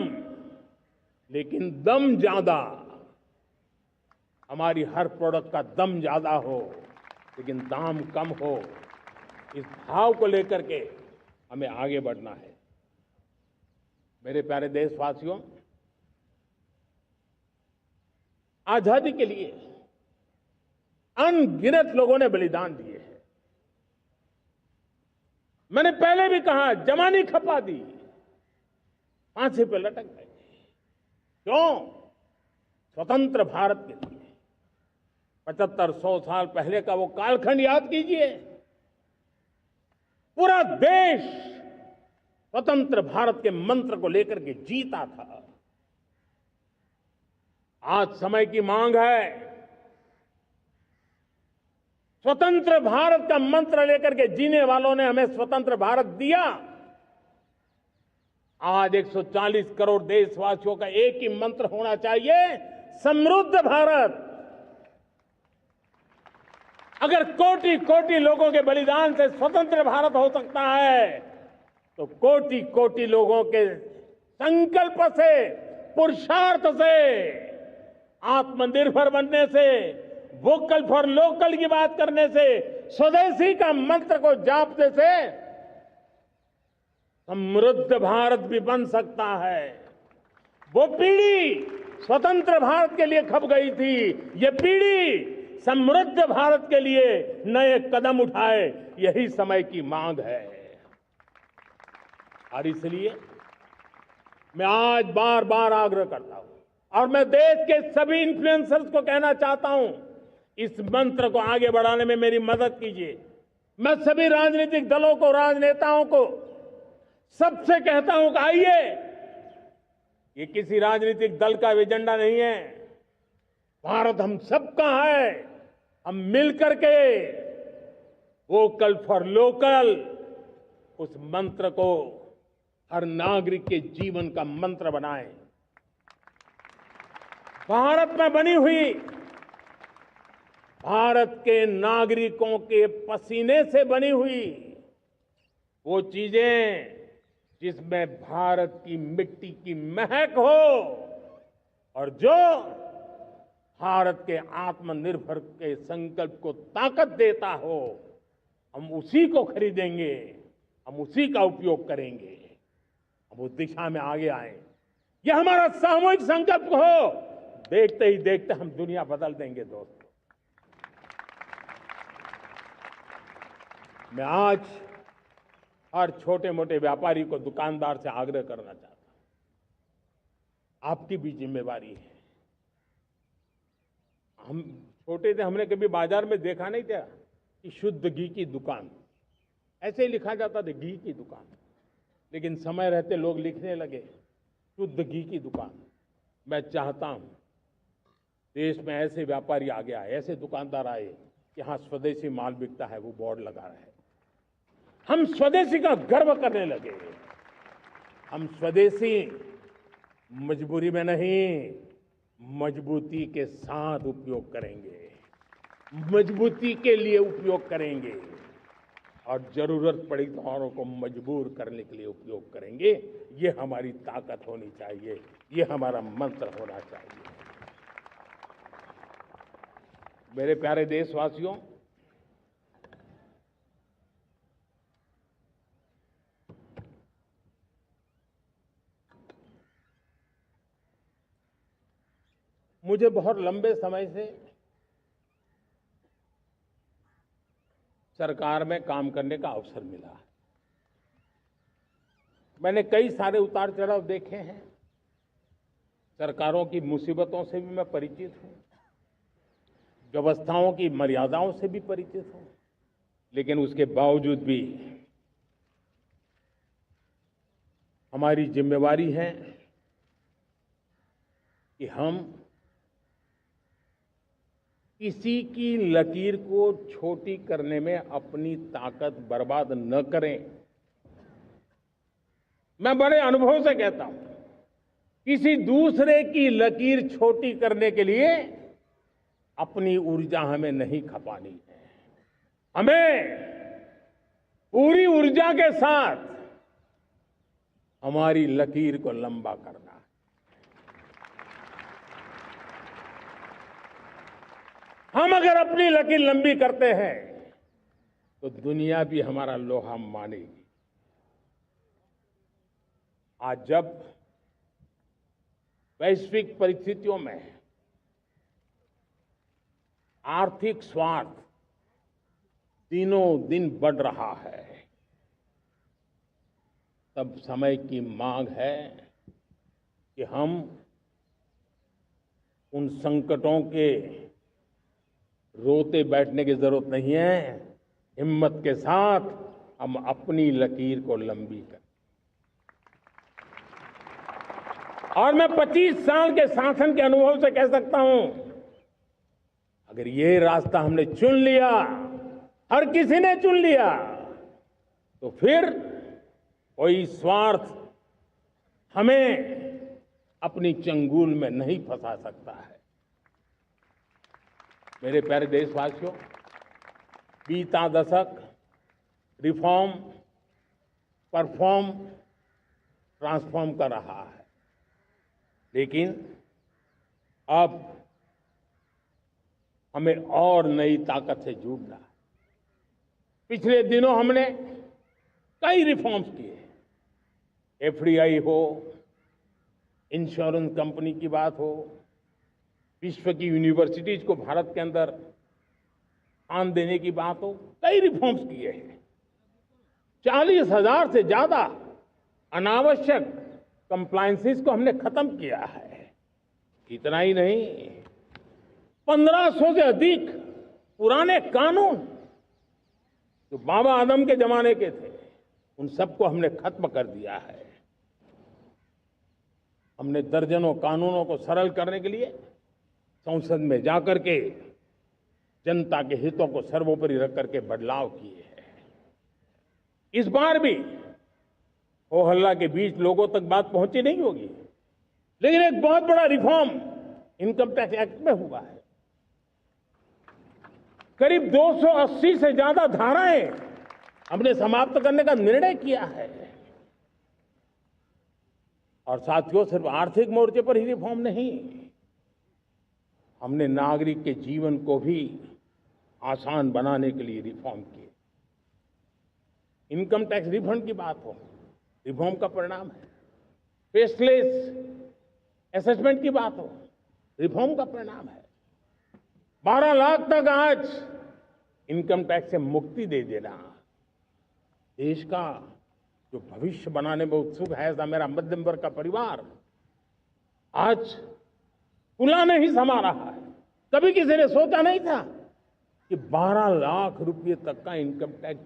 लेकिन दम ज्यादा। हमारी हर प्रोडक्ट का दम ज्यादा हो लेकिन दाम कम हो। इस भाव को लेकर के हमें आगे बढ़ना है। मेरे प्यारे देशवासियों, आजादी के लिए अनगिनत लोगों ने बलिदान दिए हैं। मैंने पहले भी कहा, जवानी खपा दी, फांसी पे लटक गए। क्यों? स्वतंत्र भारत के लिए। 75-100 साल पहले का वो कालखंड याद कीजिए। पूरा देश स्वतंत्र भारत के मंत्र को लेकर के जीता था। आज समय की मांग है, स्वतंत्र भारत का मंत्र लेकर के जीने वालों ने हमें स्वतंत्र भारत दिया। आज 140 करोड़ देशवासियों का एक ही मंत्र होना चाहिए, समृद्ध भारत। अगर कोटि कोटि लोगों के बलिदान से स्वतंत्र भारत हो सकता है, तो कोटि कोटि लोगों के संकल्प से, पुरुषार्थ से, आत्मनिर्भर बनने से वोकल फॉर लोकल की बात करने से, स्वदेशी का मंत्र को जापने से समृद्ध भारत भी बन सकता है। वो पीढ़ी स्वतंत्र भारत के लिए खप गई थी, ये पीढ़ी समृद्ध भारत के लिए नए कदम उठाए, यही समय की मांग है। और इसलिए मैं आज बार बार आग्रह करता हूं और मैं देश के सभी इन्फ्लुएंसर्स को कहना चाहता हूं, इस मंत्र को आगे बढ़ाने में मेरी मदद कीजिए। मैं सभी राजनीतिक दलों को, राजनेताओं को सबसे कहता हूं कि आइए, ये किसी राजनीतिक दल का एजेंडा नहीं है, भारत हम सबका है। हम मिलकर के वोकल फॉर लोकल उस मंत्र को हर नागरिक के जीवन का मंत्र बनाएं। भारत में बनी हुई, भारत के नागरिकों के पसीने से बनी हुई वो चीजें जिसमें भारत की मिट्टी की महक हो और जो भारत के आत्मनिर्भर के संकल्प को ताकत देता हो, हम उसी को खरीदेंगे, हम उसी का उपयोग करेंगे, हम उस दिशा में आगे आए। यह हमारा सामूहिक संकल्प हो, देखते ही देखते हम दुनिया बदल देंगे। दोस्तों, मैं आज हर छोटे मोटे व्यापारी को, दुकानदार से आग्रह करना चाहता हूं, आपकी भी जिम्मेवारी है। हम छोटे थे, हमने कभी बाजार में देखा नहीं था कि शुद्ध घी की दुकान, ऐसे ही लिखा जाता था घी की दुकान, लेकिन समय रहते लोग लिखने लगे शुद्ध घी की दुकान। मैं चाहता हूं देश में ऐसे व्यापारी आगे आए, ऐसे दुकानदार आए कि हाँ स्वदेशी माल बिकता है, वो बोर्ड लगा रहे हैं। हम स्वदेशी का गर्व करने लगे। हम स्वदेशी मजबूरी में नहीं, मजबूती के साथ उपयोग करेंगे, मजबूती के लिए उपयोग करेंगे और जरूरत पड़ी तो औरों को मजबूर करने के लिए उपयोग करेंगे। ये हमारी ताकत होनी चाहिए, ये हमारा मंत्र होना चाहिए। मेरे प्यारे देशवासियों, मुझे बहुत लंबे समय से सरकार में काम करने का अवसर मिला है। मैंने कई सारे उतार चढ़ाव देखे हैं, सरकारों की मुसीबतों से भी मैं परिचित हूं, व्यवस्थाओं की मर्यादाओं से भी परिचित हूं, लेकिन उसके बावजूद भी हमारी जिम्मेवारी है कि हम किसी की लकीर को छोटी करने में अपनी ताकत बर्बाद न करें। मैं बड़े अनुभव से कहता हूं, किसी दूसरे की लकीर छोटी करने के लिए अपनी ऊर्जा हमें नहीं खपानी है। हमें पूरी ऊर्जा के साथ हमारी लकीर को लंबा करना है। हम अगर अपनी लकीर लंबी करते हैं तो दुनिया भी हमारा लोहा मानेगी। आज जब वैश्विक परिस्थितियों में आर्थिक स्वार्थ दिनों दिन बढ़ रहा है, तब समय की मांग है कि हम उन संकटों के रोते बैठने की जरूरत नहीं है। हिम्मत के साथ हम अपनी लकीर को लंबी करें। और मैं 25 साल के शासन के अनुभव से कह सकता हूं, अगर ये रास्ता हमने चुन लिया, हर किसी ने चुन लिया, तो फिर कोई स्वार्थ हमें अपनी चंगुल में नहीं फंसा सकता है। मेरे प्यारे देशवासियों, बीता दशक रिफॉर्म, परफॉर्म, ट्रांसफॉर्म कर रहा है, लेकिन अब हमें और नई ताकत से जुड़ना है। पिछले दिनों हमने कई रिफॉर्म्स किए। एफडीआई हो, इंश्योरेंस कंपनी की बात हो, विश्व की यूनिवर्सिटीज को भारत के अंदर स्थान देने की बात हो, कई रिफॉर्म्स किए हैं। 40,000 से ज्यादा अनावश्यक कंप्लायंसेस को हमने खत्म किया है। इतना ही नहीं, 1500 से अधिक पुराने कानून जो बाबा आदम के जमाने के थे, उन सबको हमने खत्म कर दिया है। हमने दर्जनों कानूनों को सरल करने के लिए संसद में जाकर के जनता के हितों को सर्वोपरि रख करके बदलाव किए हैं। इस बार भी हो हल्ला के बीच लोगों तक बात पहुंची नहीं होगी, लेकिन एक बहुत बड़ा रिफॉर्म इनकम टैक्स एक्ट में हुआ है। करीब 280 से ज्यादा धाराएं हमने समाप्त करने का निर्णय किया है। और साथियों, सिर्फ आर्थिक मोर्चे पर ही रिफॉर्म नहीं, हमने नागरिक के जीवन को भी आसान बनाने के लिए रिफॉर्म किए। इनकम टैक्स रिफंड की बात हो, रिफॉर्म का परिणाम है। फेसलेस असेसमेंट की बात हो, रिफॉर्म का परिणाम है। 12 लाख तक आज इनकम टैक्स से मुक्ति दे देना, देश का जो भविष्य बनाने में उत्सुक है, ऐसा मेरा मध्यम वर्ग का परिवार आज खुला नहीं समा रहा है। कभी किसी ने सोचा नहीं था कि 12 लाख रुपए तक का इनकम टैक्स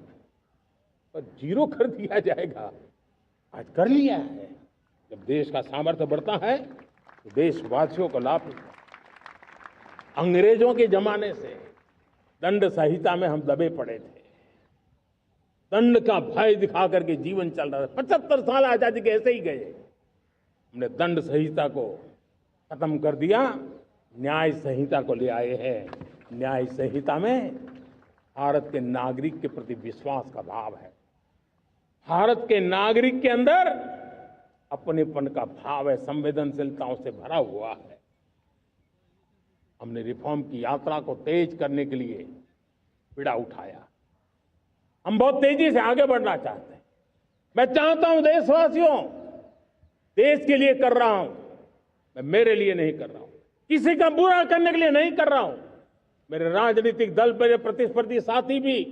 पर जीरो कर दिया जाएगा। आज कर लिया है। जब देश का सामर्थ्य बढ़ता है तो देशवासियों को लाभ मिलता है। अंग्रेजों के जमाने से दंड संहिता में हम दबे पड़े थे। दंड का भय दिखा करके जीवन चल रहा था। 75 साल आजादी के ऐसे ही गए। हमने दंड संहिता को खत्म कर दिया, न्याय संहिता को ले आए हैं। न्याय संहिता में भारत के नागरिक के प्रति विश्वास का भाव है। भारत के नागरिक के अंदर अपनेपन का भाव है, संवेदनशीलताओं से भरा हुआ है। हमने रिफॉर्म की यात्रा को तेज करने के लिए बीड़ा उठाया। हम बहुत तेजी से आगे बढ़ना चाहते हैं। मैं चाहता हूं देशवासियों, देश के लिए कर रहा हूं, मैं मेरे लिए नहीं कर रहा हूं, किसी का बुरा करने के लिए नहीं कर रहा हूं। मेरे राजनीतिक दल, मेरे प्रतिस्पर्धी साथी भी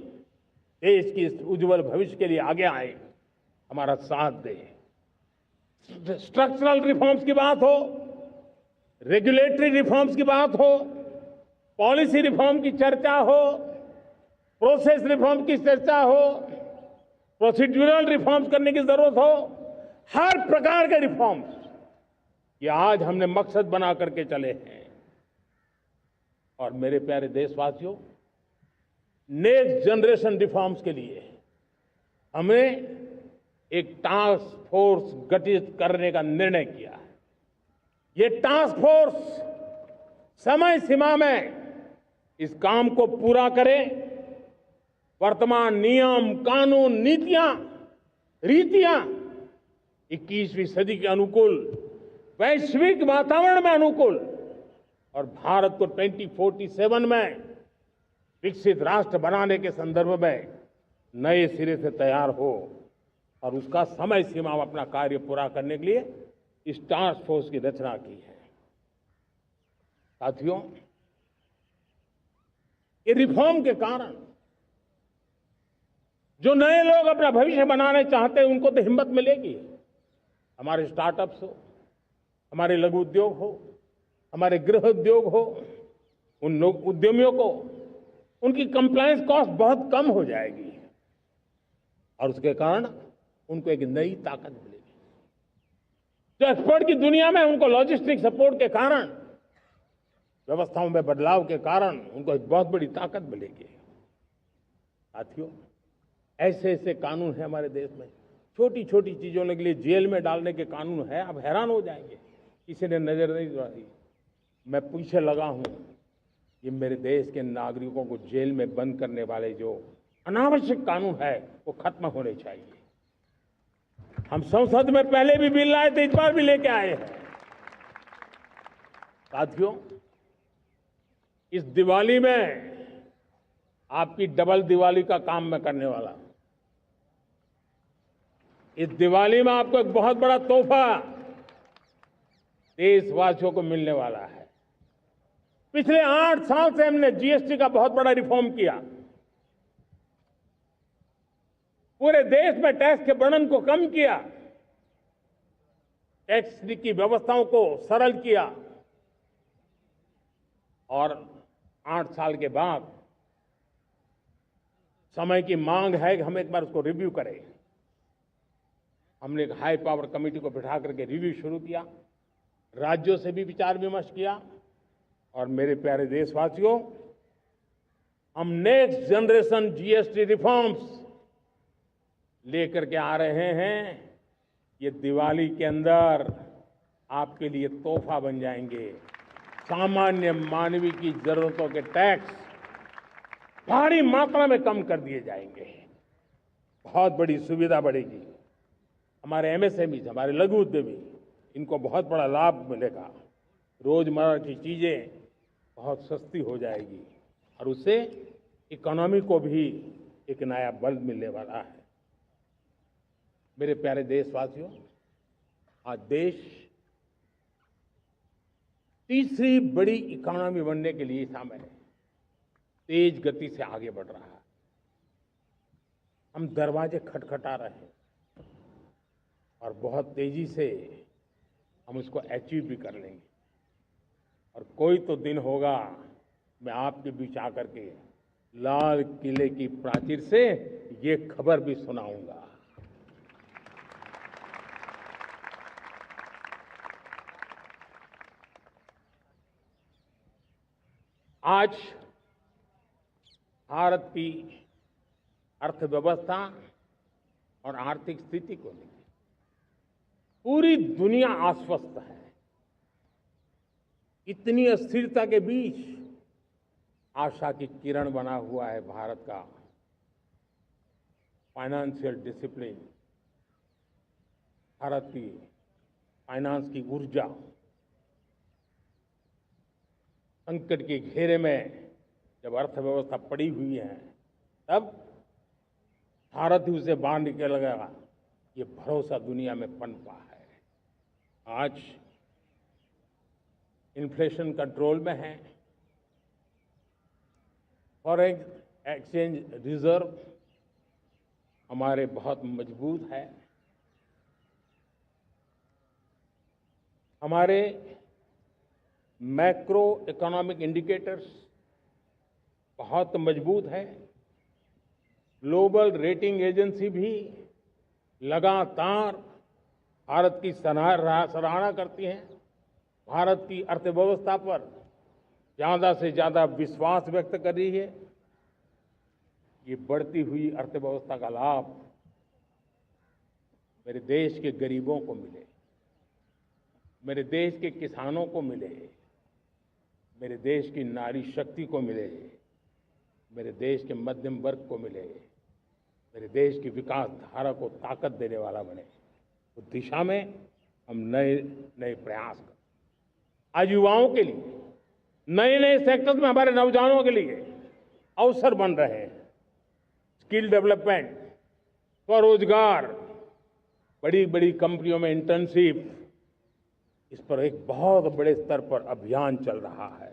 देश की इस उज्जवल भविष्य के लिए आगे आए, हमारा साथ दें। स्ट्रक्चरल रिफॉर्म्स की बात हो, रेगुलेटरी रिफॉर्म्स की बात हो, पॉलिसी रिफॉर्म की चर्चा हो, प्रोसेस रिफॉर्म की चर्चा हो, प्रोसीड्यूरल रिफॉर्म्स करने की जरूरत हो, हर प्रकार के रिफॉर्म्स ये आज हमने मकसद बना करके चले हैं। और मेरे प्यारे देशवासियों, नेक्स्ट जनरेशन रिफॉर्म्स के लिए हमें एक टास्क फोर्स गठित करने का निर्णय किया है। ये टास्क फोर्स समय सीमा में इस काम को पूरा करे। वर्तमान नियम, कानून, नीतियां, रीतियां 21वीं सदी के अनुकूल, वैश्विक वातावरण में अनुकूल और भारत को 2047 में विकसित राष्ट्र बनाने के संदर्भ में नए सिरे से तैयार हो और उसका समय सीमा में अपना कार्य पूरा करने के लिए इस टास्क फोर्स की रचना की है। साथियों, ये रिफॉर्म के कारण जो नए लोग अपना भविष्य बनाने चाहते हैं उनको तो हिम्मत मिलेगी। हमारे स्टार्टअप्स हो, हमारे लघु उद्योग हो, हमारे गृह उद्योग हो, उन लोग उद्यमियों को उनकी कंप्लायंस कॉस्ट बहुत कम हो जाएगी और उसके कारण उनको एक नई ताकत मिलेगी। जो एक्सपोर्ट की दुनिया में उनको लॉजिस्टिक सपोर्ट के कारण, व्यवस्थाओं में बदलाव के कारण उनको एक बहुत बड़ी ताकत मिलेगी। साथियों, ऐसे ऐसे कानून हैं हमारे देश में। छोटी छोटी चीजों के लिए जेल में डालने के कानून है। आप हैरान हो जाएंगे, किसी ने नजर नहीं डाली। मैं पीछे लगा हूं, ये मेरे देश के नागरिकों को जेल में बंद करने वाले जो अनावश्यक कानून है वो खत्म होने चाहिए। हम संसद में पहले भी बिल लाए थे, इस बार भी लेके आए हैं। साथियों, इस दिवाली में आपकी डबल दिवाली का काम मैं करने वाला हूं। इस दिवाली में आपको एक बहुत बड़ा तोहफा देशवासियों को मिलने वाला है। पिछले 8 साल से हमने जीएसटी का बहुत बड़ा रिफॉर्म किया। पूरे देश में टैक्स के बर्डन को कम किया, टैक्स की व्यवस्थाओं को सरल किया और 8 साल के बाद समय की मांग है कि हम एक बार उसको रिव्यू करें। हमने एक हाई पावर कमेटी को बिठा करके रिव्यू शुरू किया, राज्यों से भी विचार विमर्श किया और मेरे प्यारे देशवासियों, हम नेक्स्ट जनरेशन जीएसटी रिफॉर्म्स लेकर के आ रहे हैं। ये दिवाली के अंदर आपके लिए तोहफा बन जाएंगे। सामान्य मानवीय की जरूरतों के टैक्स भारी मात्रा में कम कर दिए जाएंगे। बहुत बड़ी सुविधा बढ़ेगी। हमारे एमएसएमई, हमारे लघु उद्यमी, इनको बहुत बड़ा लाभ मिलेगा। रोजमर्रा की चीजें बहुत सस्ती हो जाएगी और उससे इकोनॉमी को भी एक नया बल मिलने वाला है। मेरे प्यारे देशवासियों, आज देश तीसरी बड़ी इकोनॉमी बनने के लिए समय है, तेज गति से आगे बढ़ रहा है। हम दरवाजे खटखटा रहे हैं और बहुत तेजी से हम उसको अचीव भी कर लेंगे। और कोई तो दिन होगा मैं आपके बीच आकर के लाल किले की प्राचीर से ये खबर भी सुनाऊंगा। आज भारत की अर्थव्यवस्था और आर्थिक स्थिति को लेकर पूरी दुनिया आश्वस्त है। इतनी अस्थिरता के बीच आशा की किरण बना हुआ है भारत का फाइनेंशियल डिसिप्लिन, भारत की फाइनेंस की ऊर्जा। संकट के घेरे में जब अर्थव्यवस्था पड़ी हुई है, तब भारत ही उसे बाहर निकलेगा, ये भरोसा दुनिया में पनपा है। आज इन्फ्लेशन कंट्रोल में है, फॉरेन एक्सचेंज रिजर्व हमारे बहुत मजबूत है, हमारे मैक्रो इकोनॉमिक इंडिकेटर्स बहुत मजबूत है। ग्लोबल रेटिंग एजेंसी भी लगातार भारत की सराहना करती हैं, भारत की अर्थव्यवस्था पर ज़्यादा से ज़्यादा विश्वास व्यक्त कर रही है। ये बढ़ती हुई अर्थव्यवस्था का लाभ मेरे देश के गरीबों को मिले, मेरे देश के किसानों को मिले, मेरे देश की नारी शक्ति को मिले, मेरे देश के मध्यम वर्ग को मिले, मेरे देश की विकास धारा को ताकत देने वाला बने। उस दिशा में हम नए नए प्रयास करें। आज युवाओं के लिए नए नए सेक्टर्स में हमारे नौजवानों के लिए अवसर बन रहे हैं। स्किल डेवलपमेंट, स्वरोजगार, बड़ी बड़ी कंपनियों में इंटर्नशिप, इस पर एक बहुत बड़े स्तर पर अभियान चल रहा है।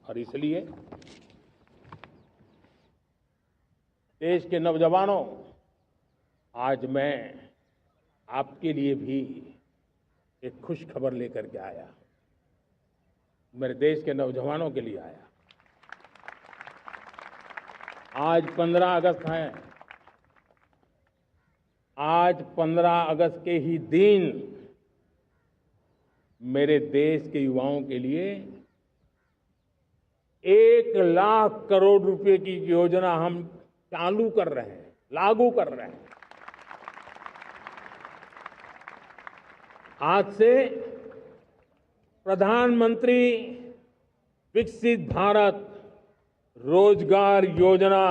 और इसलिए देश के नौजवानों, आज मैं आपके लिए भी एक खुश खबर लेकर के आया। मेरे देश के नौजवानों के लिए आया। आज 15 अगस्त है। आज 15 अगस्त के ही दिन मेरे देश के युवाओं के लिए 1 लाख करोड़ रुपए की योजना हम चालू कर रहे हैं, लागू कर रहे हैं। आज से प्रधानमंत्री विकसित भारत रोजगार योजना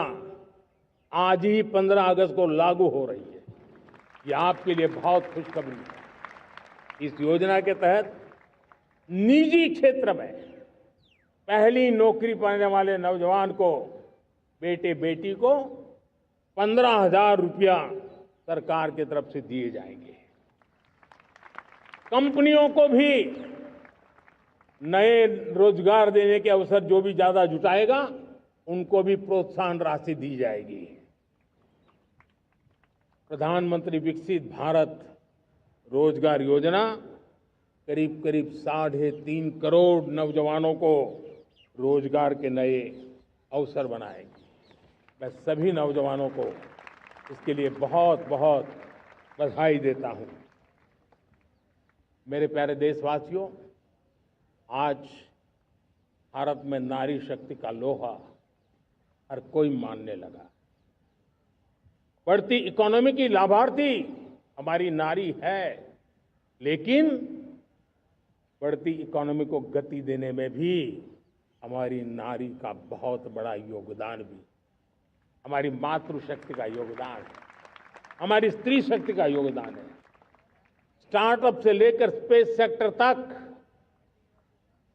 आज ही 15 अगस्त को लागू हो रही है। ये आपके लिए बहुत खुशखबरी है। इस योजना के तहत निजी क्षेत्र में पहली नौकरी पाने वाले नौजवान को, बेटे बेटी को 15,000 रुपया सरकार की तरफ से दिए जाएंगे। कंपनियों को भी नए रोजगार देने के अवसर जो भी ज्यादा जुटाएगा, उनको भी प्रोत्साहन राशि दी जाएगी। प्रधानमंत्री विकसित भारत रोजगार योजना करीब करीब 3.5 करोड़ नौजवानों को रोजगार के नए अवसर बनाएगी। मैं सभी नौजवानों को इसके लिए बहुत बहुत बधाई देता हूं। मेरे प्यारे देशवासियों, आज भारत में नारी शक्ति का लोहा हर कोई मानने लगा। बढ़ती इकोनॉमी की लाभार्थी हमारी नारी है, लेकिन बढ़ती इकोनॉमी को गति देने में भी हमारी नारी का बहुत बड़ा योगदान भी, हमारी मातृशक्ति का योगदान है, हमारी स्त्री शक्ति का योगदान है। स्टार्टअप से लेकर स्पेस सेक्टर तक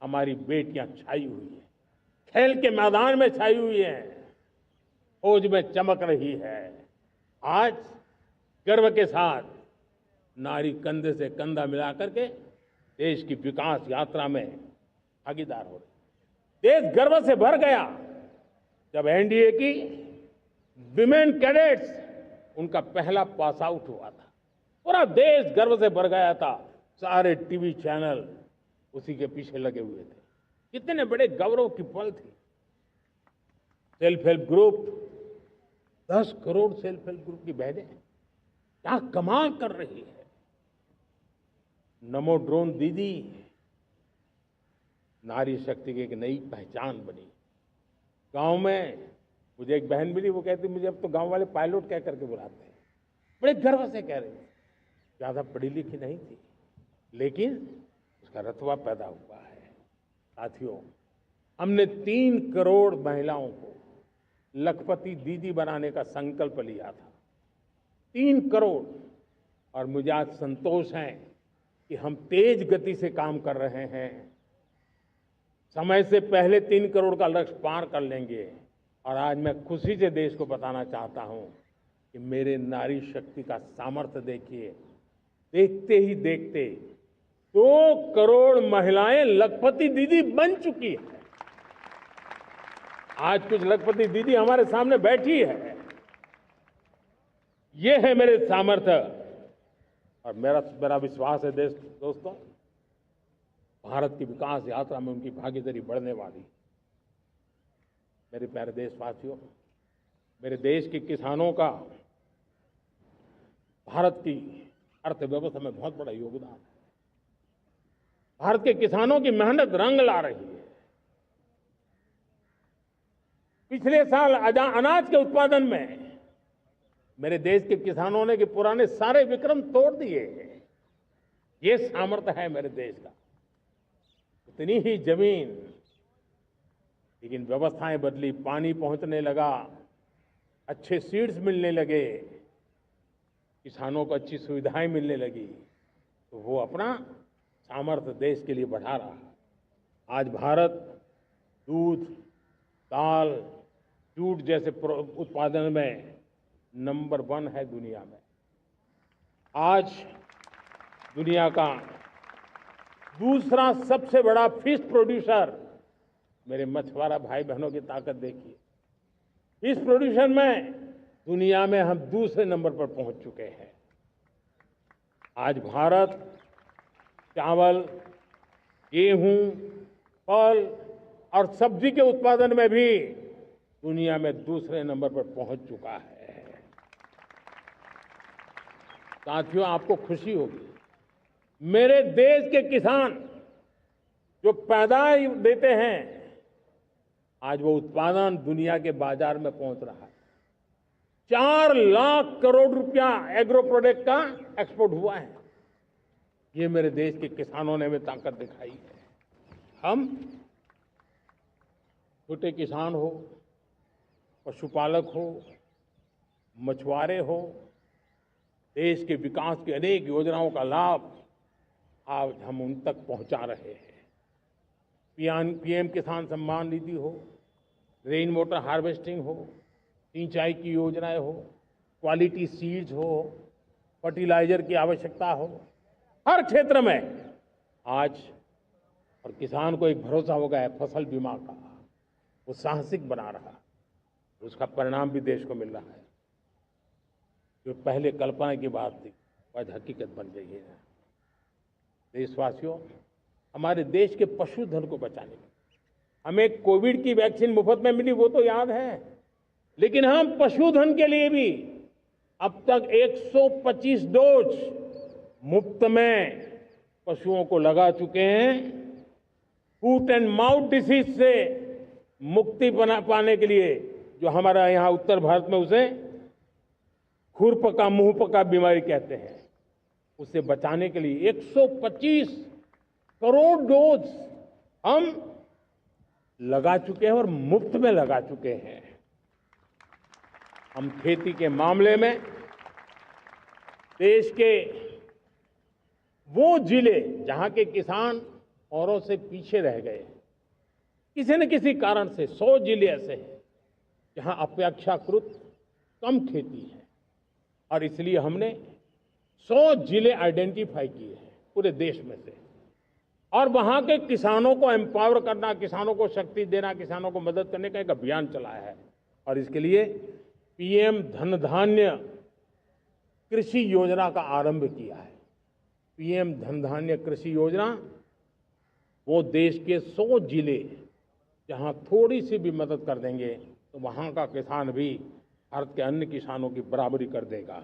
हमारी बेटियां छाई हुई हैं, खेल के मैदान में छाई हुई हैं, फौज में चमक रही है। आज गर्व के साथ नारी कंधे से कंधा मिला करके देश की विकास यात्रा में भागीदार हो रही। देश गर्व से भर गया जब एनडीए की विमेन कैडेट्स उनका पहला पास आउट हुआ था। पूरा देश गर्व से भर गया था। सारे टीवी चैनल उसी के पीछे लगे हुए थे। कितने बड़े गौरव की पल थी। Self help group, 10 crore self help group की बहनें क्या कमाल कर रही है। नमो ड्रोन दीदी नारी शक्ति की एक नई पहचान बनी। गांव में मुझे एक बहन मिली, वो कहती मुझे अब तो गांव वाले पायलट कह करके बुलाते हैं। बड़े गर्व से कह रही, ज्यादा पढ़ी लिखी नहीं थी, लेकिन उसका रतबा पैदा हुआ है। साथियों, हमने 3 करोड़ महिलाओं को लखपति दीदी बनाने का संकल्प लिया था। 3 करोड़। और मुझे आज संतोष है कि हम तेज गति से काम कर रहे हैं। समय से पहले 3 करोड़ का लक्ष्य पार कर लेंगे। और आज मैं खुशी से देश को बताना चाहता हूं कि मेरे नारी शक्ति का सामर्थ्य देखिए। देखते ही देखते 2 करोड़ महिलाएं लखपति दीदी बन चुकी है। आज कुछ लखपति दीदी हमारे सामने बैठी है। ये है मेरे सामर्थ्य। और मेरा विश्वास है दोस्तों, भारत की विकास यात्रा में उनकी भागीदारी बढ़ने वाली। मेरे प्यारे देशवासियों, मेरे देश के किसानों का भारत की अर्थव्यवस्था में बहुत बड़ा योगदान है। भारत के किसानों की मेहनत रंग ला रही है। पिछले साल अनाज के उत्पादन में मेरे देश के किसानों ने के पुराने सारे विक्रम तोड़ दिए। ये सामर्थ्य है मेरे देश का। इतनी ही जमीन, लेकिन व्यवस्थाएं बदली, पानी पहुंचने लगा, अच्छे सीड्स मिलने लगे, किसानों को अच्छी सुविधाएं मिलने लगी, तो वो अपना सामर्थ्य देश के लिए बढ़ा रहा है। आज भारत दूध, दाल, जूट जैसे उत्पादन में नंबर 1 है दुनिया में। आज दुनिया का दूसरा सबसे बड़ा फिश प्रोड्यूसर। मेरे मछुआरा भाई बहनों की ताकत देखिए। फिश प्रोड्यूसन में दुनिया में हम दूसरे नंबर पर पहुंच चुके हैं। आज भारत चावल, गेहूं, फल और सब्जी के उत्पादन में भी दुनिया में दूसरे नंबर पर पहुंच चुका है। साथियों, आपको खुशी होगी, मेरे देश के किसान जो पैदावार देते हैं, आज वो उत्पादन दुनिया के बाजार में पहुंच रहा है। 4 लाख करोड़ रुपया एग्रो प्रोडक्ट का एक्सपोर्ट हुआ है। ये मेरे देश के किसानों ने भी ताकत दिखाई है। हम छोटे किसान हो, पशुपालक हो, मछुआरे हो, देश के विकास की अनेक योजनाओं का लाभ आज हम उन तक पहुंचा रहे हैं। पीएम किसान सम्मान निधि हो, रेन वाटर हार्वेस्टिंग हो, सिंचाई की योजनाएं हो, क्वालिटी सीड्स हो, फर्टिलाइजर की आवश्यकता हो, हर क्षेत्र में आज और किसान को एक भरोसा हो गया है फसल बीमा का। वो साहसिक बना रहा, उसका परिणाम भी देश को मिल रहा है। जो पहले कल्पना की बात थी आज हकीकत बन गई है। देशवासियों, हमारे देश के पशुधन को बचाने में हमें कोविड की वैक्सीन मुफ्त में मिली, वो तो याद है, लेकिन हम पशुधन के लिए भी अब तक 125 डोज मुफ्त में पशुओं को लगा चुके हैं। फूट एंड माउथ डिसीज से मुक्ति पाने के लिए, जो हमारा यहाँ उत्तर भारत में उसे खुरपका मुंहपका बीमारी कहते हैं, उससे बचाने के लिए 125 करोड़ डोज हम लगा चुके हैं और मुफ्त में लगा चुके हैं। हम खेती के मामले में देश के वो जिले जहां के किसान औरों से पीछे रह गए, किसी न किसी कारण से 100 जिले ऐसे हैं जहां अपेक्षाकृत कम खेती है, और इसलिए हमने 100 जिले आइडेंटिफाई किए हैं पूरे देश में से, और वहां के किसानों को एम्पावर करना, किसानों को शक्ति देना, किसानों को मदद करने का एक अभियान चलाया है। और इसके लिए पीएम धन धान्य कृषि योजना का आरंभ किया है। पीएम धन धान्य कृषि योजना वो देश के 100 जिले जहां थोड़ी सी भी मदद कर देंगे तो वहां का किसान भी भारत के अन्य किसानों की बराबरी कर देगा।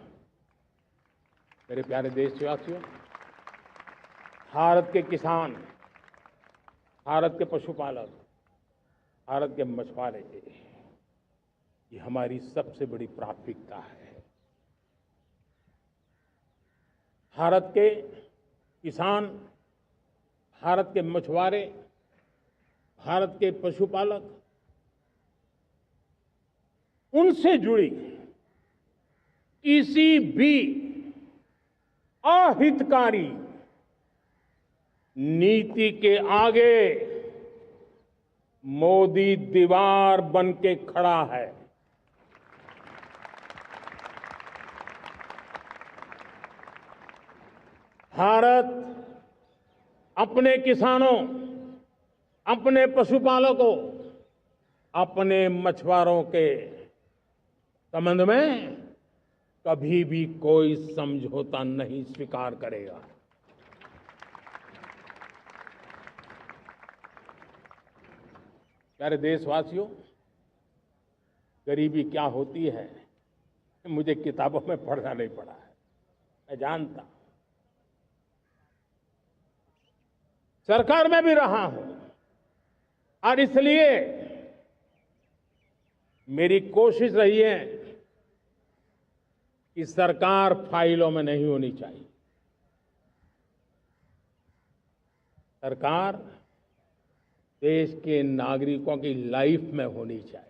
मेरे प्यारे देशवासियों, भारत के किसान, भारत के पशुपालक, भारत के मछुआरे, ये हमारी सबसे बड़ी प्राथमिकता है। भारत के किसान, भारत के मछुआरे, भारत के पशुपालक, उनसे जुड़ी किसी भी अहितकारी नीति के आगे मोदी दीवार बन के खड़ा है। भारत अपने किसानों, अपने पशुपालकों, अपने मछुआरों के संबंध में कभी भी कोई समझौता नहीं स्वीकार करेगा। प्यारे देशवासियों, गरीबी क्या होती है मुझे किताबों में पढ़ना नहीं पड़ा है, मैं जानता। सरकार में भी रहा हूं और इसलिए मेरी कोशिश रही है कि सरकार फाइलों में नहीं होनी चाहिए। सरकार देश के नागरिकों की लाइफ में होनी चाहिए।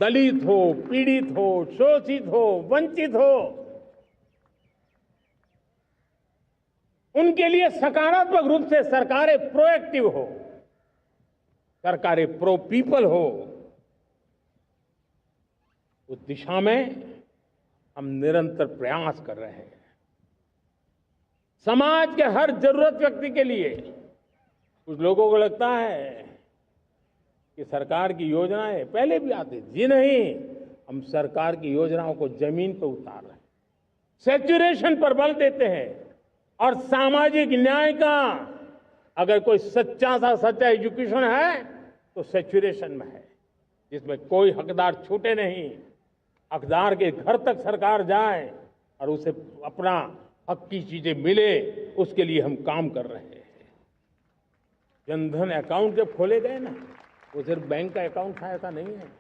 दलित हो, पीड़ित हो, शोषित हो, वंचित हो, उनके लिए सकारात्मक रूप से सरकारें प्रोएक्टिव हो, सरकारें प्रो पीपल हो। उस दिशा में हम निरंतर प्रयास कर रहे हैं। समाज के हर जरूरत व्यक्ति के लिए, कुछ लोगों को लगता है कि सरकार की योजनाएं पहले भी आती थी। जी नहीं, हम सरकार की योजनाओं को जमीन पर उतार रहे हैं, सैचुरेशन पर बल देते हैं। और सामाजिक न्याय का अगर कोई सच्चा सा सच्चा एजुकेशन है तो सैचुरेशन में है, जिसमें कोई हकदार छूटे नहीं, हकदार के घर तक सरकार जाए और उसे अपना हक की चीजें मिले, उसके लिए हम काम कर रहे हैं। जनधन अकाउंट जब खोले गए ना, वो सिर्फ बैंक का अकाउंट था ऐसा नहीं है,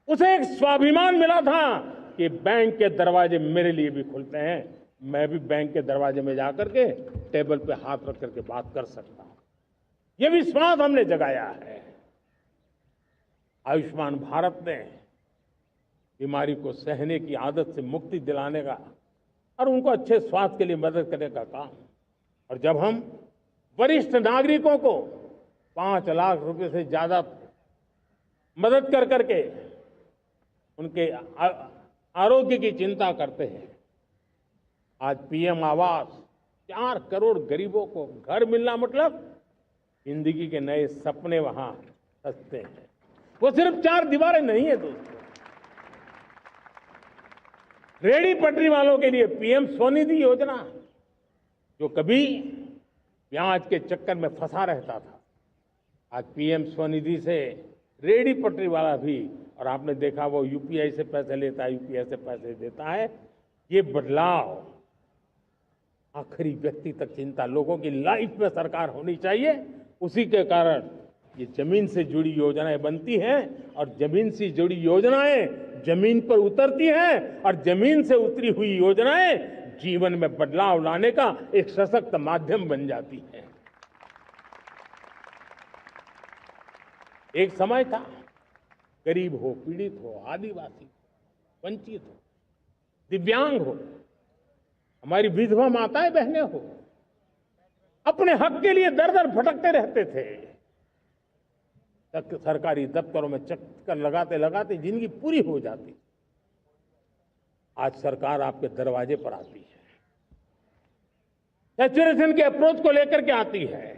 उसे एक स्वाभिमान मिला था कि बैंक के दरवाजे मेरे लिए भी खुलते हैं, मैं भी बैंक के दरवाजे में जाकर के टेबल पे हाथ रख करके बात कर सकता हूं। ये विश्वास हमने जगाया है। आयुष्मान भारत ने बीमारी को सहने की आदत से मुक्ति दिलाने का और उनको अच्छे स्वास्थ्य के लिए मदद करने का काम और जब हम वरिष्ठ नागरिकों को 5 लाख रुपए से ज्यादा मदद कर करके उनके आरोग्य की चिंता करते हैं, आज पीएम आवास 4 करोड़ गरीबों को घर मिलना मतलब जिंदगी के नए सपने वहां सजते हैं। वो सिर्फ 4 दीवारें नहीं है दोस्तों। रेहड़ी पटरी वालों के लिए पीएम स्वनिधि योजना, जो कभी ब्याज के चक्कर में फंसा रहता था, आज पीएम स्वनिधि से रेहड़ी पटरी वाला भी, और आपने देखा वो यूपीआई से पैसे लेता है, यूपीआई से पैसे देता है। ये बदलाव आखिरी व्यक्ति तक चिंता लोगों की लाइफ में सरकार होनी चाहिए। उसी के कारण ये जमीन से जुड़ी योजनाएं बनती हैं और जमीन से जुड़ी योजनाएं जमीन पर उतरती हैं और जमीन से उतरी हुई योजनाएं जीवन में बदलाव लाने का एक सशक्त माध्यम बन जाती है। एक समय था गरीब हो, पीड़ित हो, आदिवासी हो, वंचित हो, दिव्यांग हो, हमारी विधवा माताएं बहनें हो, अपने हक के लिए दर दर भटकते रहते थे। सरकारी दफ्तरों में चक्कर लगाते लगाते जिंदगी पूरी हो जाती। आज सरकार आपके दरवाजे पर आती है, सैचुरेशन के अप्रोच को लेकर के आती है।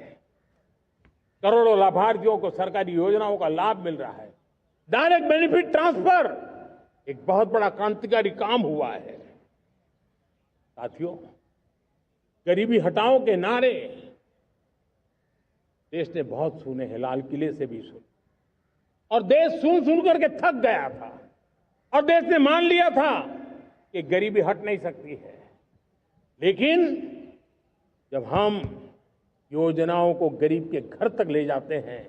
करोड़ों लाभार्थियों को सरकारी योजनाओं का लाभ मिल रहा है। डायरेक्ट बेनिफिट ट्रांसफर एक बहुत बड़ा क्रांतिकारी काम हुआ है। साथियों, गरीबी हटाओ के नारे देश ने बहुत सुने हैं, लाल किले से भी सुने, और देश सुन सुन करके थक गया था और देश ने मान लिया था कि गरीबी हट नहीं सकती है। लेकिन जब हम योजनाओं को गरीब के घर तक ले जाते हैं,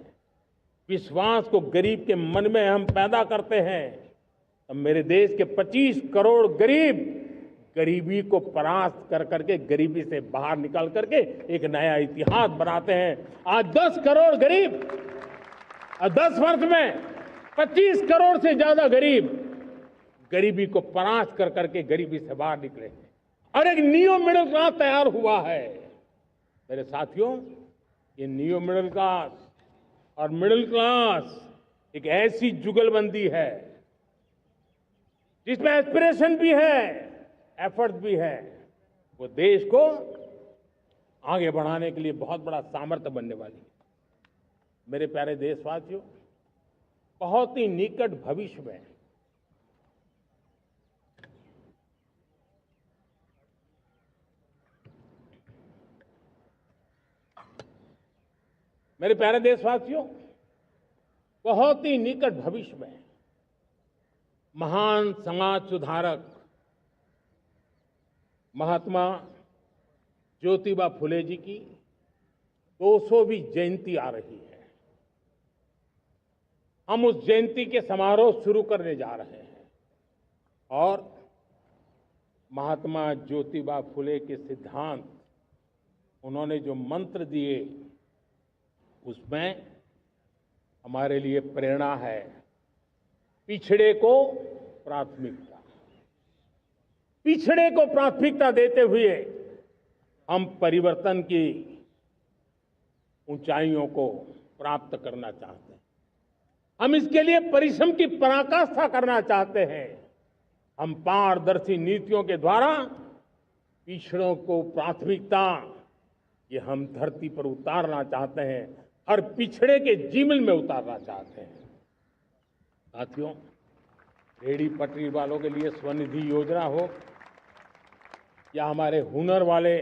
विश्वास को गरीब के मन में हम पैदा करते हैं, तब मेरे देश के 25 करोड़ गरीब गरीबी को परास्त कर करके, गरीबी से बाहर निकल करके एक नया इतिहास बनाते हैं। आज 10 करोड़ गरीब और 10 वर्ष में 25 करोड़ से ज्यादा गरीब गरीबी को परास्त कर करके गरीबी से बाहर निकले हैं और एक न्यू मिडिल क्लास तैयार हुआ है। मेरे साथियों, ये न्यू मिडिल क्लास और मिडिल क्लास एक ऐसी जुगलबंदी है जिसमें एस्पिरेशन भी है, एफर्ट भी है। वो देश को आगे बढ़ाने के लिए बहुत बड़ा सामर्थ्य बनने वाली है। मेरे प्यारे देशवासियों, बहुत ही निकट भविष्य में मेरे प्यारे देशवासियों, बहुत ही निकट भविष्य में महान समाज सुधारक महात्मा ज्योतिबा फुले जी की 200वीं जयंती आ रही है। हम उस जयंती के समारोह शुरू करने जा रहे हैं और महात्मा ज्योतिबा फुले के सिद्धांत, उन्होंने जो मंत्र दिए, उसमें हमारे लिए प्रेरणा है। पिछड़े को प्राथमिकता, पिछड़े को प्राथमिकता देते हुए हम परिवर्तन की ऊंचाइयों को प्राप्त करना चाहते हैं। हम इसके लिए परिश्रम की पराकाष्ठा करना चाहते हैं। हम पारदर्शी नीतियों के द्वारा पिछड़ों को प्राथमिकता, ये हम धरती पर उतारना चाहते हैं, हर पिछड़े के जीवन में उतारना चाहते हैं। साथियों, रेहड़ी पटरी वालों के लिए स्वनिधि योजना हो या हमारे हुनर वाले,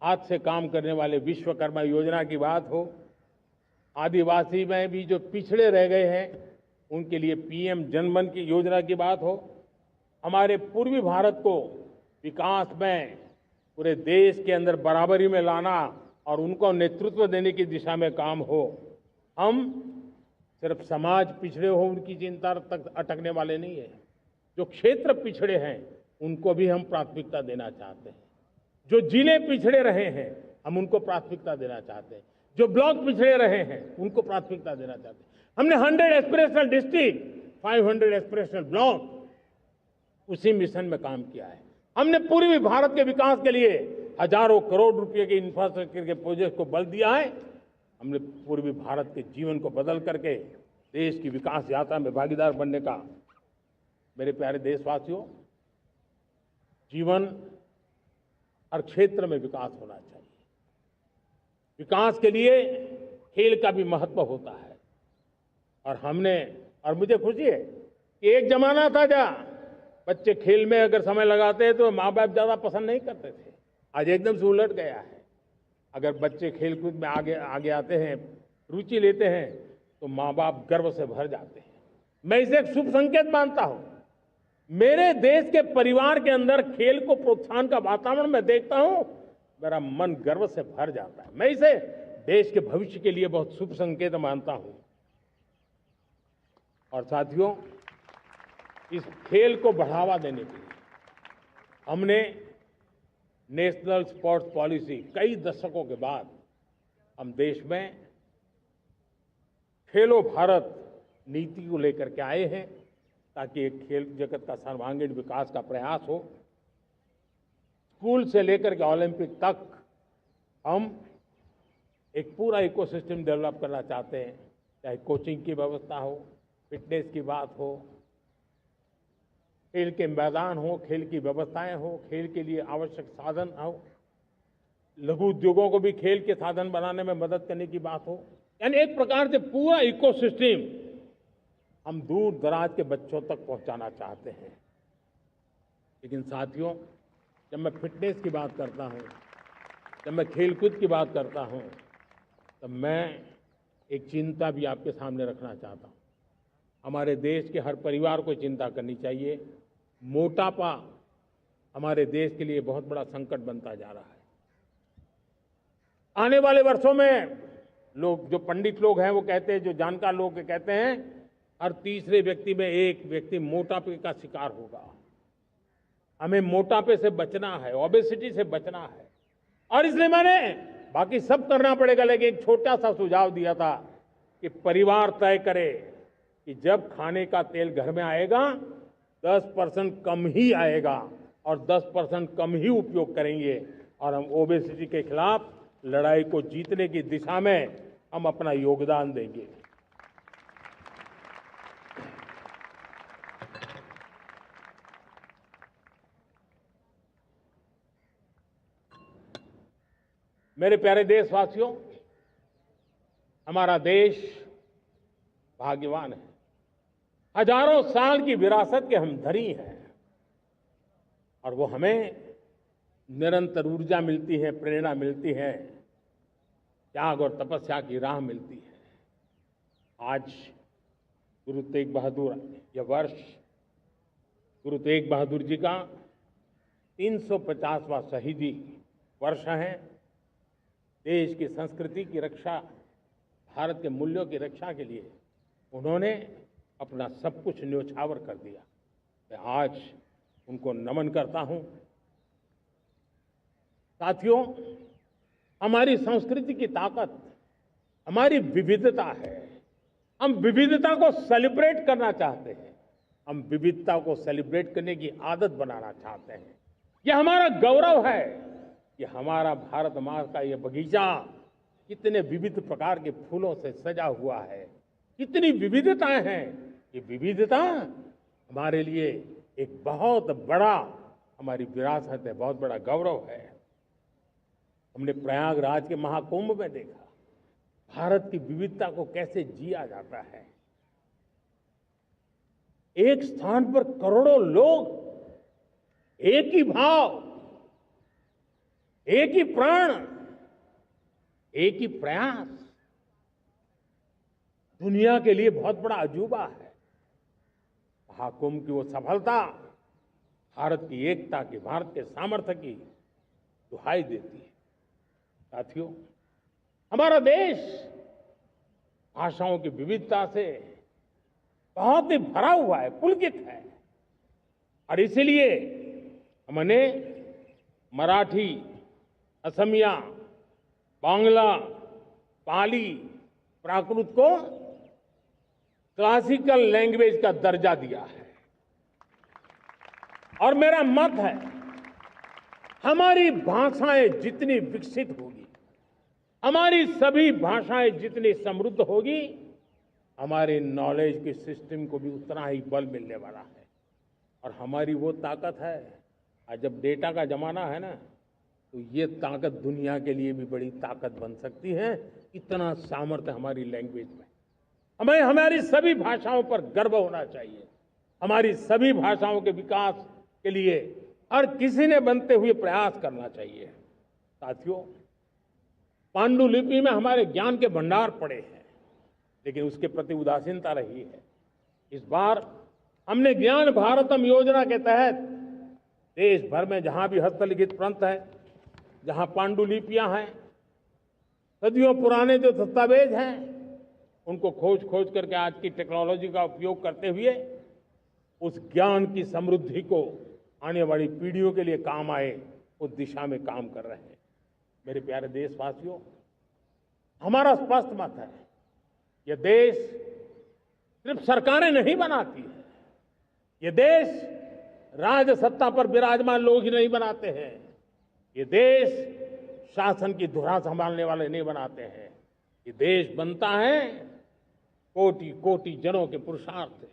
हाथ से काम करने वाले विश्वकर्मा योजना की बात हो, आदिवासी में भी जो पिछड़े रह गए हैं उनके लिए पीएम जनमन की योजना की बात हो, हमारे पूर्वी भारत को विकास में पूरे देश के अंदर बराबरी में लाना और उनको नेतृत्व देने की दिशा में काम हो। हम सिर्फ समाज पिछड़े हो उनकी चिंता तक अटकने वाले नहीं है। जो क्षेत्र पिछड़े हैं उनको भी हम प्राथमिकता देना चाहते हैं। जो जिले पिछड़े रहे हैं हम उनको प्राथमिकता देना चाहते हैं। जो ब्लॉक पिछड़े रहे हैं उनको प्राथमिकता देना चाहते हैं। हमने 100 एस्पिरेशनल डिस्ट्रिक्ट, 500 एस्पिरेशनल ब्लॉक, उसी मिशन में काम किया है। हमने पूर्वी भारत के विकास के लिए हजारों करोड़ रुपए के इंफ्रास्ट्रक्चर के प्रोजेक्ट को बल दिया है। हमने पूर्वी भारत के जीवन को बदल करके देश की विकास यात्रा में भागीदार बनने का। मेरे प्यारे देशवासियों, जीवन हर क्षेत्र में विकास होना चाहिए। विकास के लिए खेल का भी महत्व होता है। और मुझे खुशी है कि एक जमाना था जहाँ बच्चे खेल में अगर समय लगाते हैं तो माँ बाप ज्यादा पसंद नहीं करते थे। आज एकदम से उलट गया है। अगर बच्चे खेलकूद में आगे आते हैं, रुचि लेते हैं, तो माँ बाप गर्व से भर जाते हैं। मैं इसे एक शुभ संकेत मानता हूं। मेरे देश के परिवार के अंदर खेल को प्रोत्साहन का वातावरण मैं देखता हूं, मेरा मन गर्व से भर जाता है। मैं इसे देश के भविष्य के लिए बहुत शुभ संकेत मानता हूं। और साथियों, इस खेल को बढ़ावा देने के लिए हमने नेशनल स्पोर्ट्स पॉलिसी, कई दशकों के बाद हम देश में खेलो भारत नीति को लेकर के आए हैं, ताकि एक खेल जगत का सर्वांगीण विकास का प्रयास हो। स्कूल से लेकर के ओलंपिक तक हम एक पूरा इकोसिस्टम डेवलप करना चाहते हैं, चाहे कोचिंग की व्यवस्था हो, फिटनेस की बात हो, खेल के मैदान हो, खेल की व्यवस्थाएं हो, खेल के लिए आवश्यक साधन हो, लघु उद्योगों को भी खेल के साधन बनाने में मदद करने की बात हो। यानी एक प्रकार से पूरा इकोसिस्टम हम दूर दराज के बच्चों तक पहुंचाना चाहते हैं। लेकिन साथियों, जब मैं फिटनेस की बात करता हूं, जब मैं खेलकूद की बात करता हूं, तब मैं एक चिंता भी आपके सामने रखना चाहता हूं। हमारे देश के हर परिवार को चिंता करनी चाहिए। मोटापा हमारे देश के लिए बहुत बड़ा संकट बनता जा रहा है। आने वाले वर्षों में लोग, जो पंडित लोग हैं वो कहते हैं, जो जानकार लोग कहते हैं, हर तीसरे व्यक्ति में एक व्यक्ति मोटापे का शिकार होगा। हमें मोटापे से बचना है, ओबेसिटी से बचना है। और इसलिए मैंने बाकी सब करना पड़ेगा, लेकिन एक छोटा सा सुझाव दिया था कि परिवार तय करे कि जब खाने का तेल घर में आएगा 10% कम ही आएगा और 10% कम ही उपयोग करेंगे, और हम ओबेसिटी के खिलाफ लड़ाई को जीतने की दिशा में हम अपना योगदान देंगे। मेरे प्यारे देशवासियों, हमारा देश भाग्यवान है। हजारों साल की विरासत के हम धनी हैं, और वो हमें निरंतर ऊर्जा मिलती है, प्रेरणा मिलती है, त्याग और तपस्या की राह मिलती है। आज गुरु तेग बहादुर, यह वर्ष गुरु तेग बहादुर जी का 350वां शहीदी वर्ष है। देश की संस्कृति की रक्षा, भारत के मूल्यों की रक्षा के लिए उन्होंने अपना सब कुछ न्योछावर कर दिया। मैं आज उनको नमन करता हूं। साथियों, हमारी संस्कृति की ताकत हमारी विविधता है। हम विविधता को सेलिब्रेट करना चाहते हैं। हम विविधता को सेलिब्रेट करने की आदत बनाना चाहते हैं। यह हमारा गौरव है कि हमारा भारत माँ का यह बगीचा कितने विविध प्रकार के फूलों से सजा हुआ है, कितनी विविधताएं हैं। ये विविधता हमारे लिए एक बहुत बड़ा, हमारी विरासत है, बहुत बड़ा गौरव है। हमने प्रयागराज के महाकुंभ में देखा भारत की विविधता को कैसे जिया जाता है। एक स्थान पर करोड़ों लोग, एक ही भाव, एक ही प्राण, एक ही प्रयास, दुनिया के लिए बहुत बड़ा अजूबा है। महाकुंभ की वो सफलता भारत की एकता की, भारत के सामर्थ्य की दुहाई देती है। साथियों, हमारा देश भाषाओं की विविधता से बहुत ही भरा हुआ है, पुलकित है। और इसीलिए हमने मराठी, असमिया, बांग्ला, पाली, प्राकृत को क्लासिकल लैंग्वेज का दर्जा दिया है। और मेरा मत है हमारी भाषाएं जितनी विकसित होगी, हमारी सभी भाषाएं जितनी समृद्ध होगी, हमारे नॉलेज के सिस्टम को भी उतना ही बल मिलने वाला है। और हमारी वो ताकत है, आज जब डेटा का जमाना है ना, तो ये ताकत दुनिया के लिए भी बड़ी ताकत बन सकती है। इतना सामर्थ्य हमारी लैंग्वेज में। हमें हमारी सभी भाषाओं पर गर्व होना चाहिए। हमारी सभी भाषाओं के विकास के लिए हर किसी ने बनते हुए प्रयास करना चाहिए। साथियों, पांडुलिपि में हमारे ज्ञान के भंडार पड़े हैं, लेकिन उसके प्रति उदासीनता रही है। इस बार हमने ज्ञान भारतम योजना के तहत देश भर में जहां भी हस्तलिखित ग्रंथ है, जहां पांडुलिपियां हैं, सदियों पुराने जो दस्तावेज हैं, उनको खोज खोज करके आज की टेक्नोलॉजी का उपयोग करते हुए उस ज्ञान की समृद्धि को आने वाली पीढ़ियों के लिए काम आए, उस दिशा में काम कर रहे हैं। मेरे प्यारे देशवासियों, हमारा स्पष्ट मत है, यह देश सिर्फ सरकारें नहीं बनाती है, ये देश राजसत्ता पर विराजमान लोग ही नहीं बनाते हैं, ये देश शासन की धुरा संभालने वाले नहीं बनाते हैं। ये देश बनता है कोटि कोटि जनों के पुरुषार्थ से,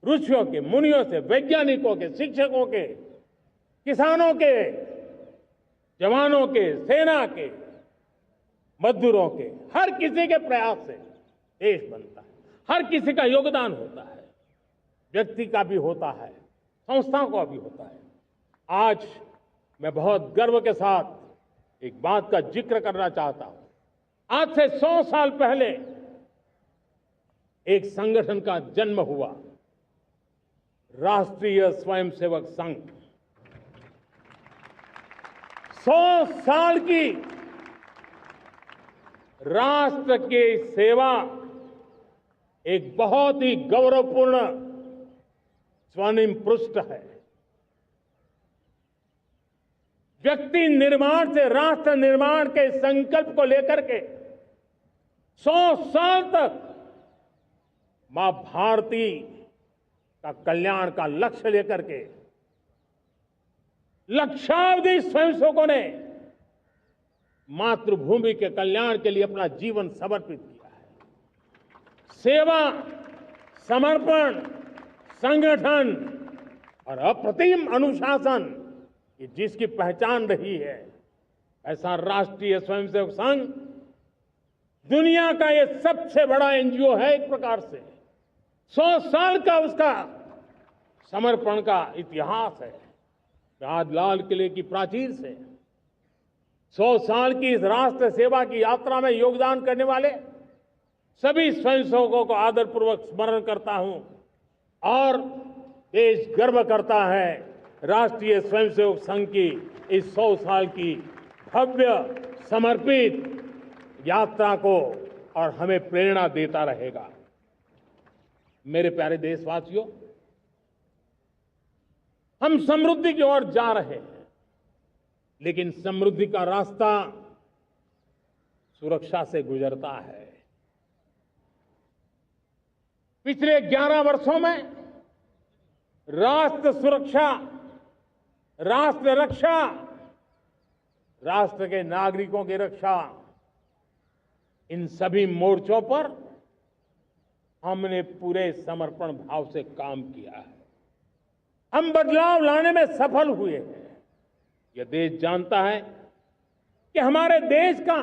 ऋषियों के, मुनियों से, वैज्ञानिकों के, शिक्षकों के, किसानों के, जवानों के, सेना के, मजदूरों के, हर किसी के प्रयास से देश बनता है। हर किसी का योगदान होता है, व्यक्ति का भी होता है, संस्थाओं का भी होता है। आज मैं बहुत गर्व के साथ एक बात का जिक्र करना चाहता हूं। आज से 100 साल पहले एक संगठन का जन्म हुआ, राष्ट्रीय स्वयंसेवक संघ। 100 साल की राष्ट्र की सेवा एक बहुत ही गौरवपूर्ण स्वर्णिम पृष्ठ है। व्यक्ति निर्माण से राष्ट्र निर्माण के संकल्प को लेकर के 100 साल तक मां भारती का कल्याण का लक्ष्य लेकर के लक्षावधि स्वयंसेवकों ने मातृभूमि के कल्याण के लिए अपना जीवन समर्पित किया है। सेवा, समर्पण, संगठन और अप्रतिम अनुशासन, ये जिसकी पहचान रही है, ऐसा राष्ट्रीय स्वयंसेवक संघ दुनिया का ये सबसे बड़ा एनजीओ है। एक प्रकार से 100 साल का उसका समर्पण का इतिहास है। आज लाल किले की प्राचीर से 100 साल की इस राष्ट्र सेवा की यात्रा में योगदान करने वाले सभी स्वयंसेवकों को आदरपूर्वक स्मरण करता हूं और देश गर्व करता है राष्ट्रीय स्वयंसेवक संघ की इस 100 साल की भव्य समर्पित यात्रा को, और हमें प्रेरणा देता रहेगा। मेरे प्यारे देशवासियों, हम समृद्धि की ओर जा रहे हैं, लेकिन समृद्धि का रास्ता सुरक्षा से गुजरता है। पिछले 11 वर्षों में राष्ट्र सुरक्षा, राष्ट्र रक्षा, राष्ट्र के नागरिकों की रक्षा, इन सभी मोर्चों पर हमने पूरे समर्पण भाव से काम किया है। हम बदलाव लाने में सफल हुए हैं। यह देश जानता है कि हमारे देश का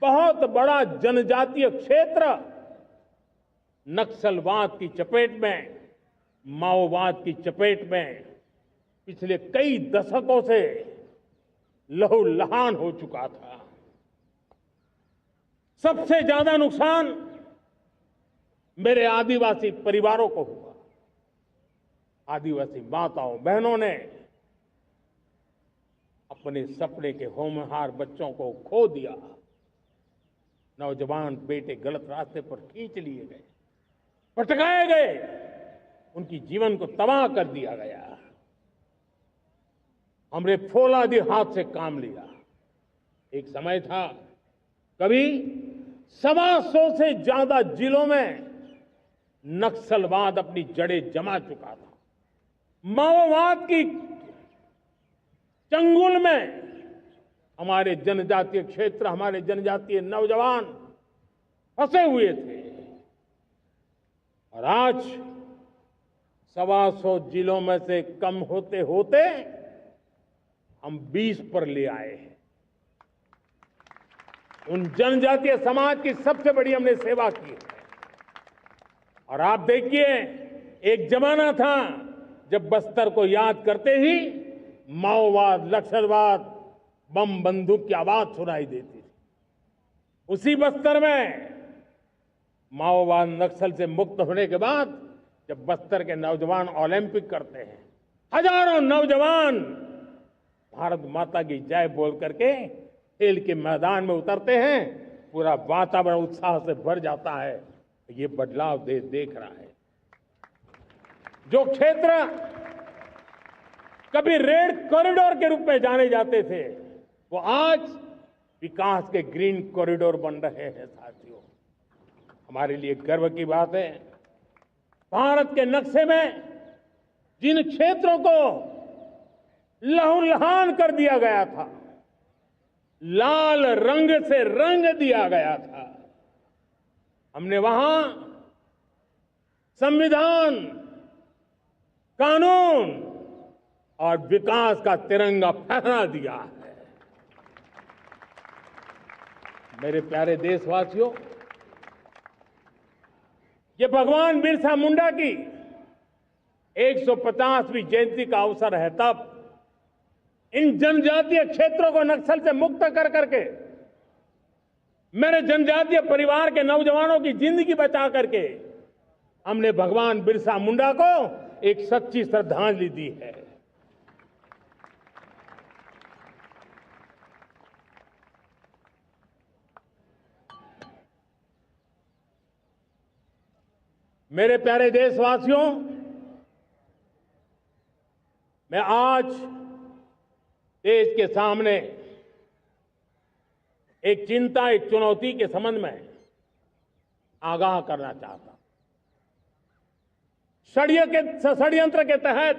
बहुत बड़ा जनजातीय क्षेत्र नक्सलवाद की चपेट में, माओवाद की चपेट में पिछले कई दशकों से लहूलुहान हो चुका था। सबसे ज्यादा नुकसान मेरे आदिवासी परिवारों को हुआ। आदिवासी माताओं, बहनों ने अपने सपने के होनहार बच्चों को खो दिया। नौजवान बेटे गलत रास्ते पर खींच लिए गए, भटकाए गए, उनकी जीवन को तबाह कर दिया गया। हमने फौलादी हाथ से काम लिया। एक समय था, कभी 125 से ज्यादा जिलों में नक्सलवाद अपनी जड़ें जमा चुका था। माओवाद की चंगुल में हमारे जनजातीय क्षेत्र, हमारे जनजातीय नौजवान फंसे हुए थे और आज 125 जिलों में से कम होते होते हम 20 पर ले आए हैं। उन जनजातीय समाज की सबसे बड़ी हमने सेवा की है। और आप देखिए, एक जमाना था जब बस्तर को याद करते ही माओवाद, नक्सलवाद, बम बंदूक की आवाज सुनाई देती थी। उसी बस्तर में माओवाद नक्सल से मुक्त होने के बाद जब बस्तर के नौजवान ओलंपिक करते हैं, हजारों नौजवान भारत माता की जय बोल करके खेल के मैदान में उतरते हैं, पूरा वातावरण उत्साह से भर जाता है। ये बदलाव देश देख रहा है। जो क्षेत्र कभी रेड कॉरिडोर के रूप में जाने जाते थे, वो आज विकास के ग्रीन कॉरिडोर बन रहे हैं। साथियों, हमारे लिए गर्व की बात है, भारत के नक्शे में जिन क्षेत्रों को लहूलुहान कर दिया गया था, लाल रंग से रंग दिया गया था, हमने वहां संविधान, कानून और विकास का तिरंगा फहरा दिया है। मेरे प्यारे देशवासियों, ये भगवान बिरसा मुंडा की 150वीं जयंती का अवसर है। तब इन जनजातीय क्षेत्रों को नक्सल से मुक्त कर करके, मेरे जनजातीय परिवार के नौजवानों की जिंदगी बचा करके हमने भगवान बिरसा मुंडा को एक सच्ची श्रद्धांजलि दी है। मेरे प्यारे देशवासियों, मैं आज देश के सामने एक चिंता, एक चुनौती के संबंध में आगाह करना चाहता हूं। षड्यंत्र के तहत,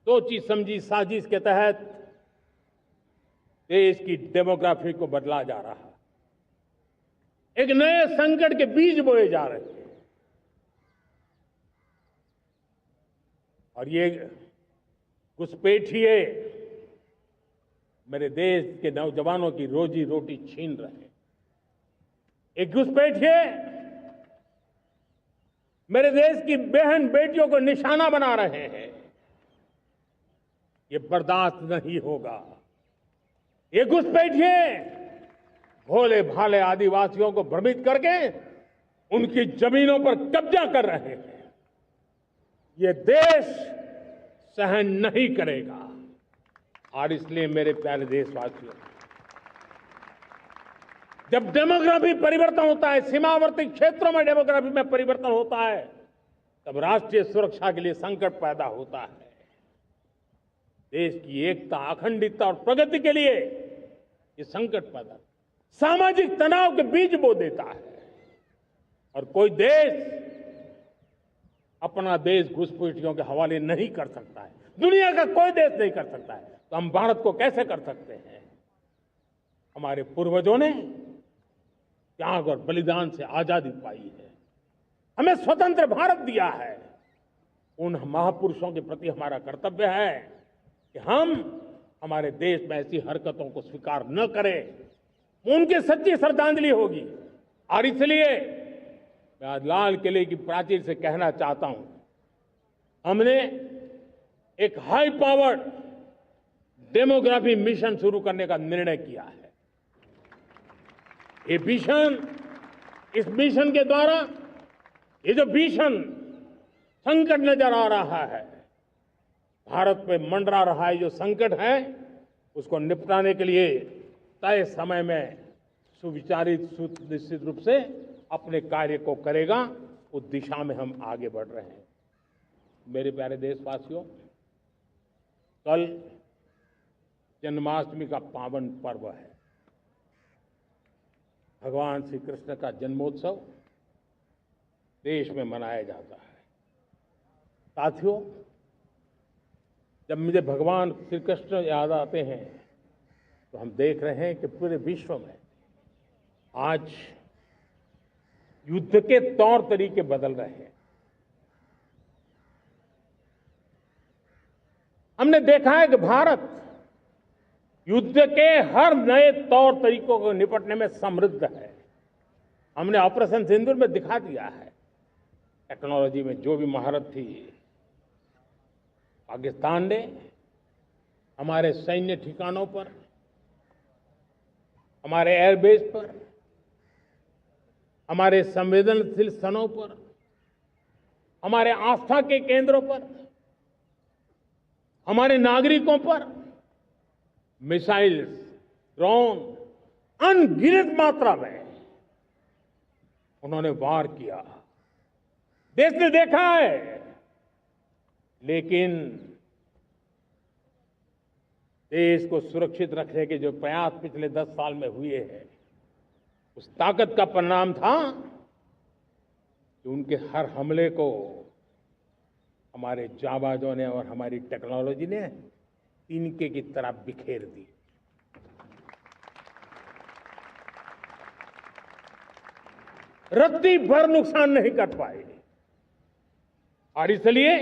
सोची समझी साजिश के तहत देश की डेमोग्राफी को बदला जा रहा है। एक नए संकट के बीज बोए जा रहे हैं और ये घुसपैठिए मेरे देश के नौजवानों की रोजी रोटी छीन रहे हैं। एक घुसपैठिए मेरे देश की बहन बेटियों को निशाना बना रहे हैं। ये बर्दाश्त नहीं होगा। ये घुसपैठिए भोले भाले आदिवासियों को भ्रमित करके उनकी जमीनों पर कब्जा कर रहे हैं। ये देश सहन नहीं करेगा। और इसलिए मेरे प्यारे देशवासियों, जब डेमोग्राफी परिवर्तन होता है, सीमावर्ती क्षेत्रों में डेमोग्राफी में परिवर्तन होता है, तब राष्ट्रीय सुरक्षा के लिए संकट पैदा होता है। देश की एकता, अखंडता और प्रगति के लिए ये संकट पैदा, सामाजिक तनाव के बीज बो देता है। और कोई देश अपना देश घुसपैठियों के हवाले नहीं कर सकता है। दुनिया का कोई देश नहीं कर सकता है, तो हम भारत को कैसे कर सकते हैं? हमारे पूर्वजों ने त्याग और बलिदान से आजादी पाई है, हमें स्वतंत्र भारत दिया है। उन महापुरुषों के प्रति हमारा कर्तव्य है कि हम हमारे देश में ऐसी हरकतों को स्वीकार न करें। उनकी सच्ची श्रद्धांजलि होगी। और इसलिए मैं आज लाल किले की प्राचीर से कहना चाहता हूं, हमने एक हाई पावर्ड डेमोग्राफी मिशन शुरू करने का निर्णय किया है। ये मिशन, इस मिशन के द्वारा ये जो भीषण संकट नजर आ रहा है, भारत पे मंडरा रहा है जो संकट है, उसको निपटाने के लिए तय समय में सुविचारित, सुनिश्चित रूप से अपने कार्य को करेगा। उस दिशा में हम आगे बढ़ रहे हैं। मेरे प्यारे देशवासियों, कल जन्माष्टमी का पावन पर्व है। भगवान श्री कृष्ण का जन्मोत्सव देश में मनाया जाता है। साथियों, जब मुझे भगवान श्री कृष्ण याद आते हैं तो हम देख रहे हैं कि पूरे विश्व में आज युद्ध के तौर तरीके बदल रहे हैं। हमने देखा है कि भारत युद्ध के हर नए तौर तरीकों को निपटने में समृद्ध है। हमने ऑपरेशन सिंदूर में दिखा दिया है, टेक्नोलॉजी में जो भी महारत थी। पाकिस्तान ने हमारे सैन्य ठिकानों पर, हमारे एयरबेस पर, हमारे संवेदनशील स्थानों पर, हमारे आस्था के केंद्रों पर, हमारे नागरिकों पर मिसाइल्स, ड्रोन अनगिनत मात्रा में उन्होंने वार किया। देश ने देखा है, लेकिन देश को सुरक्षित रखने के जो प्रयास पिछले 10 साल में हुए हैं, उस ताकत का परिणाम था कि उनके हर हमले को हमारे जाबाजों ने और हमारी टेक्नोलॉजी ने तिनके की तरह बिखेर दी। रत्ती भर नुकसान नहीं कर पाए। और इसलिए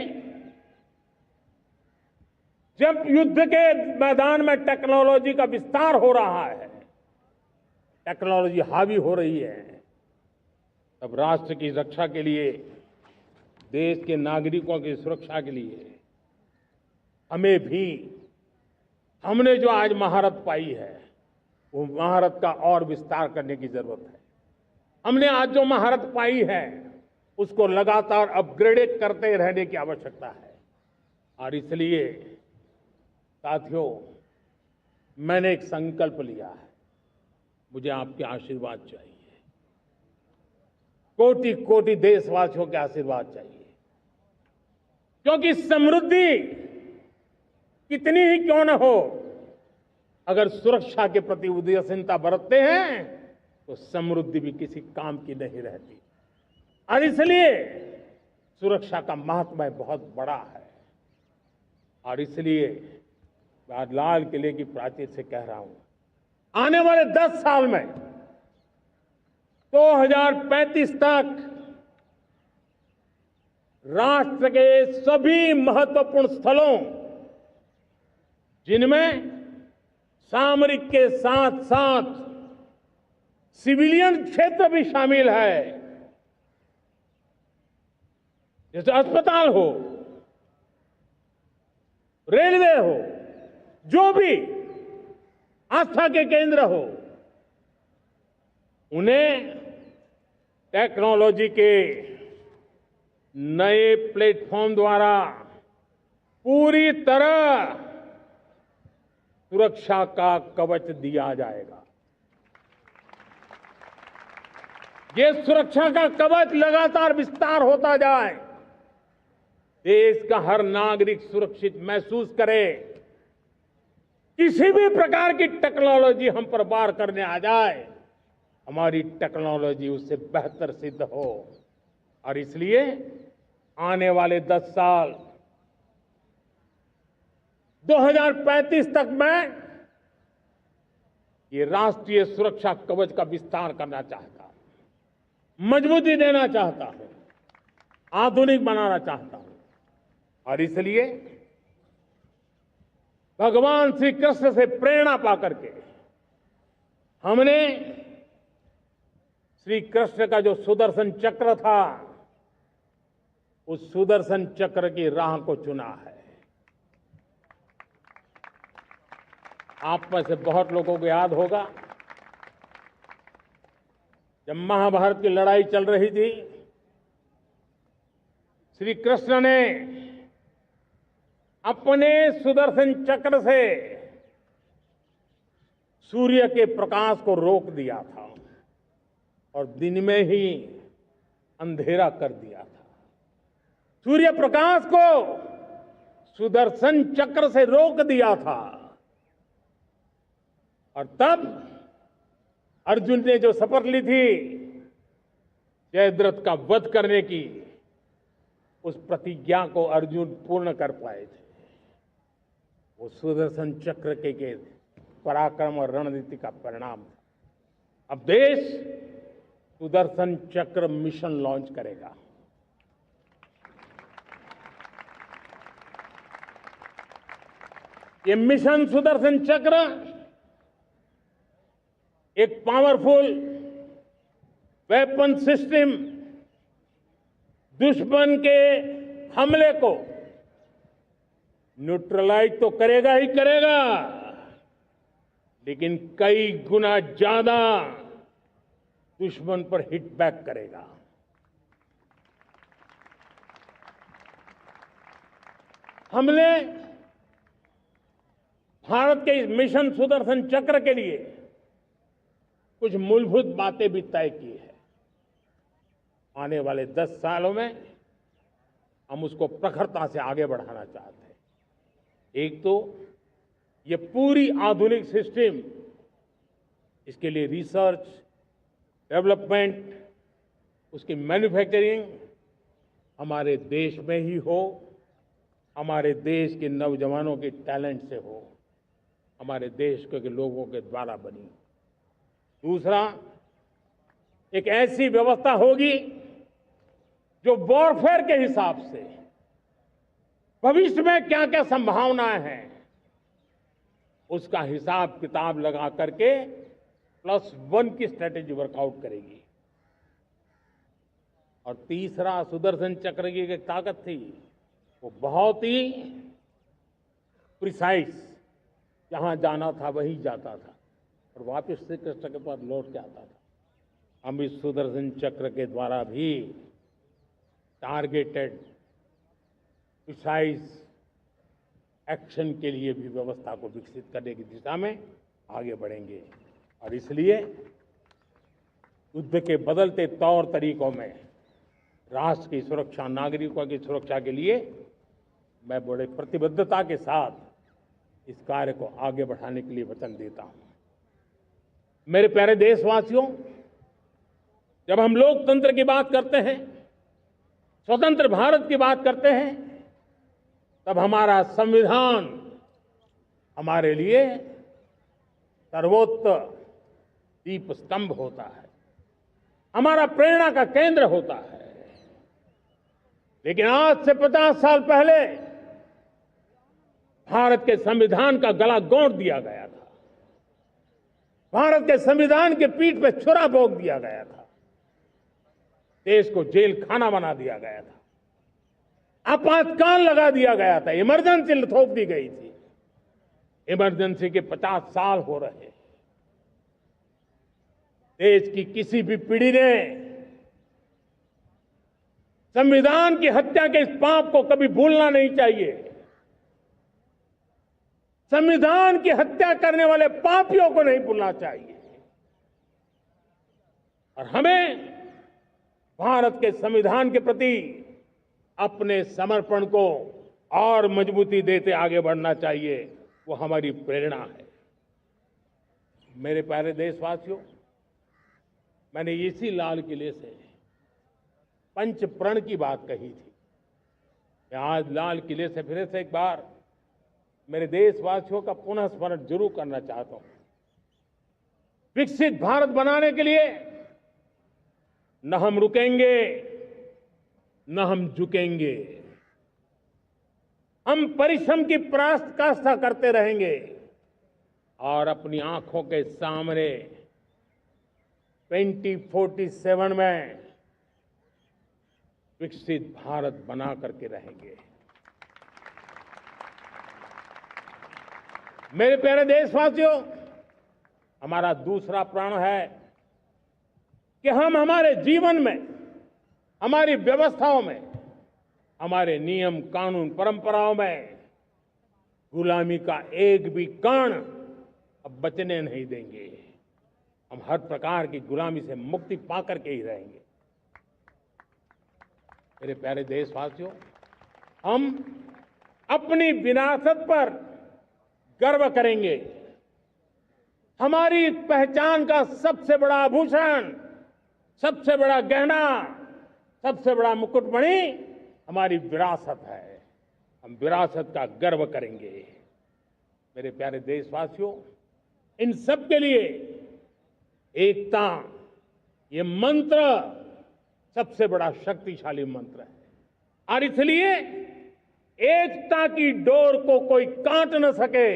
जब युद्ध के मैदान में टेक्नोलॉजी का विस्तार हो रहा है, टेक्नोलॉजी हावी हो रही है, तब राष्ट्र की रक्षा के लिए, देश के नागरिकों की सुरक्षा के लिए हमें भी, हमने जो आज महारत पाई है, वो महारत का और विस्तार करने की जरूरत है। हमने आज जो महारत पाई है, उसको लगातार अपग्रेड करते रहने की आवश्यकता है। और इसलिए साथियों, मैंने एक संकल्प लिया है, मुझे आपके आशीर्वाद चाहिए, कोटि कोटि देशवासियों के आशीर्वाद चाहिए, क्योंकि समृद्धि कितनी ही क्यों न हो, अगर सुरक्षा के प्रति उदासीनता बरतते हैं तो समृद्धि भी किसी काम की नहीं रहती। और इसलिए सुरक्षा का महत्व बहुत बड़ा है। और इसलिए मैं आज लाल किले की प्राचीर से कह रहा हूं, आने वाले 10 साल में 2035 तक राष्ट्र के सभी महत्वपूर्ण स्थलों, जिनमें सामरिक के साथ साथ सिविलियन क्षेत्र भी शामिल है, जैसे अस्पताल हो, रेलवे हो, जो भी आस्था के केंद्र हो, उन्हें टेक्नोलॉजी के नए प्लेटफॉर्म द्वारा पूरी तरह सुरक्षा का कवच दिया जाएगा। ये सुरक्षा का कवच लगातार विस्तार होता जाए, देश का हर नागरिक सुरक्षित महसूस करे। किसी भी प्रकार की टेक्नोलॉजी हम पर वार करने आ जाए, हमारी टेक्नोलॉजी उससे बेहतर सिद्ध हो। और इसलिए आने वाले 10 साल 2035 तक मैं ये राष्ट्रीय सुरक्षा कवच का विस्तार करना चाहता हूं, मजबूती देना चाहता हूं, आधुनिक बनाना चाहता हूं। और इसलिए भगवान श्री कृष्ण से प्रेरणा पाकर के हमने श्री कृष्ण का जो सुदर्शन चक्र था, उस सुदर्शन चक्र की राह को चुना है। आप में से बहुत लोगों को याद होगा, जब महाभारत की लड़ाई चल रही थी, श्री कृष्ण ने अपने सुदर्शन चक्र से सूर्य के प्रकाश को रोक दिया था और दिन में ही अंधेरा कर दिया था। सूर्य प्रकाश को सुदर्शन चक्र से रोक दिया था। और तब अर्जुन ने जो शपथ ली थी जयद्रथ का वध करने की, उस प्रतिज्ञा को अर्जुन पूर्ण कर पाए थे। वो सुदर्शन चक्र के पराक्रम और रणनीति का परिणाम था। अब देश सुदर्शन चक्र मिशन लॉन्च करेगा। ये मिशन सुदर्शन चक्र एक पावरफुल वेपन सिस्टम दुश्मन के हमले को न्यूट्रलाइज तो करेगा ही करेगा, लेकिन कई गुना ज्यादा दुश्मन पर हिट बैक करेगा। हमने भारत के इस मिशन सुदर्शन चक्र के लिए कुछ मूलभूत बातें भी तय की है। आने वाले 10 सालों में हम उसको प्रखरता से आगे बढ़ाना चाहते हैं। एक तो ये पूरी आधुनिक सिस्टम, इसके लिए रिसर्च, डेवलपमेंट, उसकी मैन्युफैक्चरिंग हमारे देश में ही हो, हमारे देश के नौजवानों के टैलेंट से हो, हमारे देश के लोगों के द्वारा बनी। दूसरा, एक ऐसी व्यवस्था होगी जो वॉरफेयर के हिसाब से भविष्य में क्या क्या संभावनाएं हैं उसका हिसाब किताब लगा करके +1 की स्ट्रेटेजी वर्कआउट करेगी। और तीसरा, सुदर्शन चक्र की एक ताकत थी, वो बहुत ही प्रिसाइज, जहां जाना था वहीं जाता था और वापस श्री कृष्ण के पास लौट के आता था। हम इस सुदर्शन चक्र के द्वारा भी टारगेटेड प्रिसाइज एक्शन के लिए भी व्यवस्था को विकसित करने की दिशा में आगे बढ़ेंगे। और इसलिए युद्ध के बदलते तौर तरीकों में राष्ट्र की सुरक्षा, नागरिकों की सुरक्षा के लिए मैं बड़े प्रतिबद्धता के साथ इस कार्य को आगे बढ़ाने के लिए वचन देता हूं। मेरे प्यारे देशवासियों, जब हम लोकतंत्र की बात करते हैं, स्वतंत्र भारत की बात करते हैं, तब हमारा संविधान हमारे लिए सर्वोच्च दीप स्तंभ होता है, हमारा प्रेरणा का केंद्र होता है। लेकिन आज से 50 साल पहले भारत के संविधान का गला घोंट दिया गया था, भारत के संविधान के पीठ पे छुरा भोंक दिया गया था, देश को जेल खाना बना दिया गया था, आपातकाल लगा दिया गया था, इमरजेंसी थोप दी गई थी। इमरजेंसी के 50 साल हो रहे। देश की किसी भी पीढ़ी ने संविधान की हत्या के इस पाप को कभी भूलना नहीं चाहिए। संविधान की हत्या करने वाले पापियों को नहीं भूलना चाहिए। और हमें भारत के संविधान के प्रति अपने समर्पण को और मजबूती देते आगे बढ़ना चाहिए। वो हमारी प्रेरणा है। मेरे प्यारे देशवासियों, मैंने इसी लाल किले से पंच प्रण की बात कही थी। मैं आज लाल किले से फिर से एक बार मेरे देशवासियों का पुनः स्मरण जरूर करना चाहता हूं। विकसित भारत बनाने के लिए न हम रुकेंगे, न हम झुकेंगे। हम परिश्रम की पराकाष्ठा करते रहेंगे और अपनी आंखों के सामने 2047 में विकसित भारत बना करके रहेंगे। मेरे प्यारे देशवासियों, हमारा दूसरा प्रण है कि हम हमारे जीवन में, हमारी व्यवस्थाओं में, हमारे नियम कानून परंपराओं में गुलामी का एक भी कण अब बचने नहीं देंगे। हम हर प्रकार की गुलामी से मुक्ति पाकर के ही रहेंगे। मेरे प्यारे देशवासियों, हम अपनी विरासत पर गर्व करेंगे। हमारी पहचान का सबसे बड़ा आभूषण, सबसे बड़ा गहना, सबसे बड़ा मुकुटमणि हमारी विरासत है। हम विरासत का गर्व करेंगे। मेरे प्यारे देशवासियों, इन सब के लिए एकता, ये मंत्र सबसे बड़ा शक्तिशाली मंत्र है और इसलिए एकता की डोर को कोई काट न सके,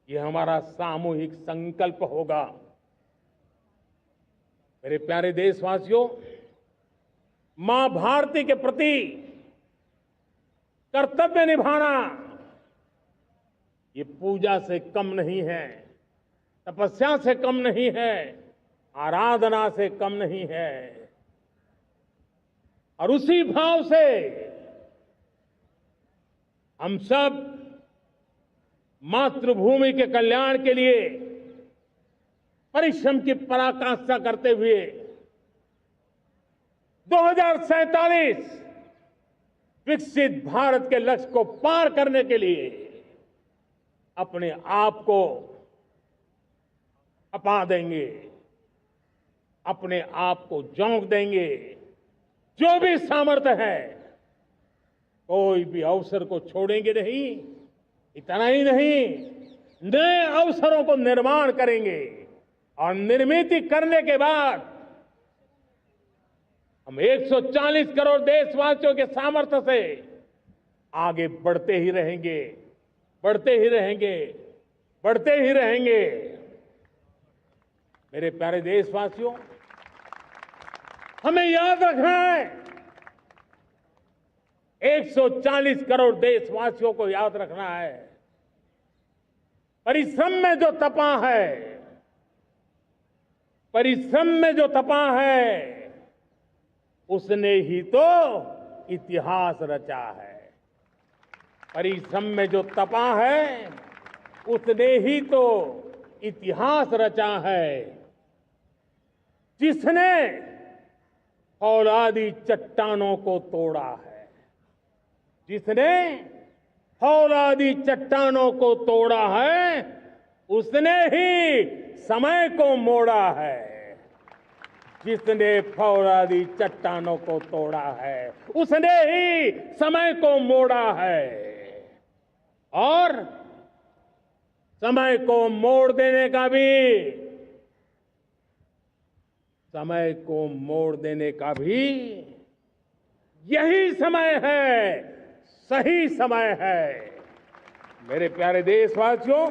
ये हमारा सामूहिक संकल्प होगा। मेरे प्यारे देशवासियों, मां भारती के प्रति कर्तव्य निभाना ये पूजा से कम नहीं है, तपस्या से कम नहीं है, आराधना से कम नहीं है। और उसी भाव से हम सब मातृभूमि के कल्याण के लिए परिश्रम की पराकाष्ठा करते हुए 2047 विकसित भारत के लक्ष्य को पार करने के लिए अपने आप को अपा देंगे, अपने आप को झोंक देंगे। जो भी सामर्थ्य है, कोई भी अवसर को छोड़ेंगे नहीं। इतना ही नहीं, नए अवसरों को निर्माण करेंगे और निर्मित करने के बाद हम 140 करोड़ देशवासियों के सामर्थ्य से आगे बढ़ते ही रहेंगे, बढ़ते ही रहेंगे, बढ़ते ही रहेंगे। मेरे प्यारे देशवासियों, हमें याद रखना है, 140 करोड़ देशवासियों को याद रखना है, परिश्रम में जो तपा है, परिश्रम में जो तपा है, उसने ही तो इतिहास रचा है। परिश्रम में जो तपा है, उसने ही तो इतिहास रचा है। जिसने फौलादी चट्टानों को तोड़ा है, जिसने फौलादी चट्टानों को तोड़ा है, उसने ही समय को मोड़ा है। जिसने फौलादी चट्टानों को तोड़ा है, उसने ही समय को मोड़ा है। और समय को मोड़ देने का भी, समय को मोड़ देने का भी यही समय है, सही समय है। मेरे प्यारे देशवासियों,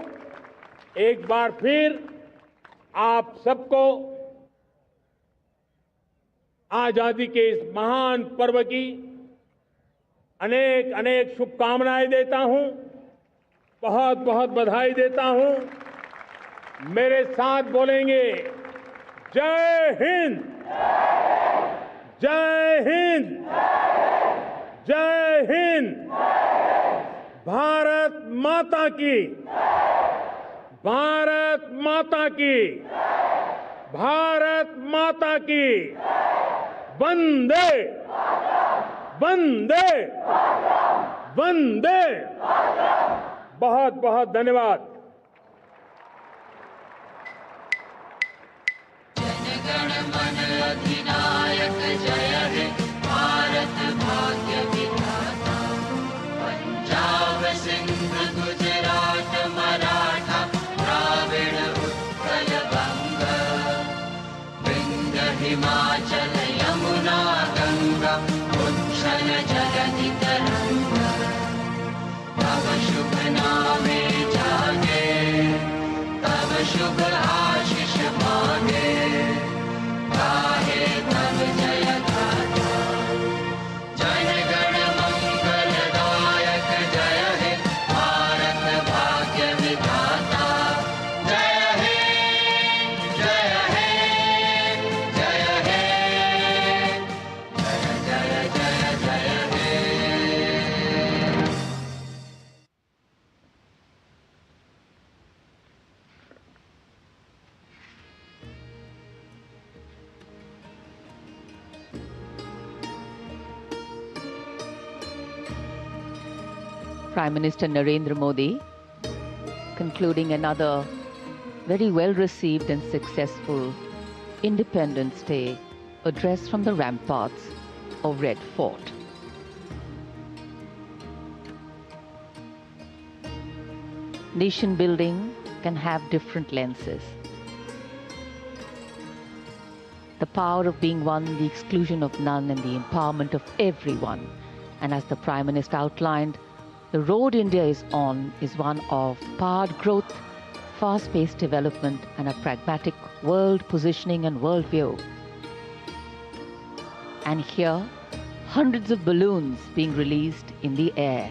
एक बार फिर आप सबको आजादी के इस महान पर्व की अनेक अनेक शुभकामनाएं देता हूं, बहुत बहुत बधाई देता हूं। मेरे साथ बोलेंगे, जय हिंद, जय हिंद, जय हिंद। भारत माता की, भारत माता की, भारत माता की। वंदे, वंदे, वंदे। बहुत बहुत धन्यवाद। जनगण मन अधिनायक जय हे, भारत भाग्य विधाता। पंजाब सिंध गुजरात मराठा, द्राविड़ उत्कल बंग, विंध्य हिमाचल यमुना गंगा, उच्छल जगति तरंग। तब शुभ नामे जागे, तब शुभ आशीष मांगे, गाहे तब जय गाथा। जनगण मंगलदायक जय हे, भारत भाग्य विधाता। जय हे, जय हे, जय हे, जय जय जय जय हे। Prime Minister Narendra Modi, concluding another very well-received and successful Independence Day address from the ramparts of Red Fort. nation building can have different lenses. The power of being one, the exclusion of none, and the empowerment of everyone. And as the Prime Minister outlined, the road India is on is one of powered growth, fast-paced development, and a pragmatic world positioning and worldview. And here, hundreds of balloons being released in the air.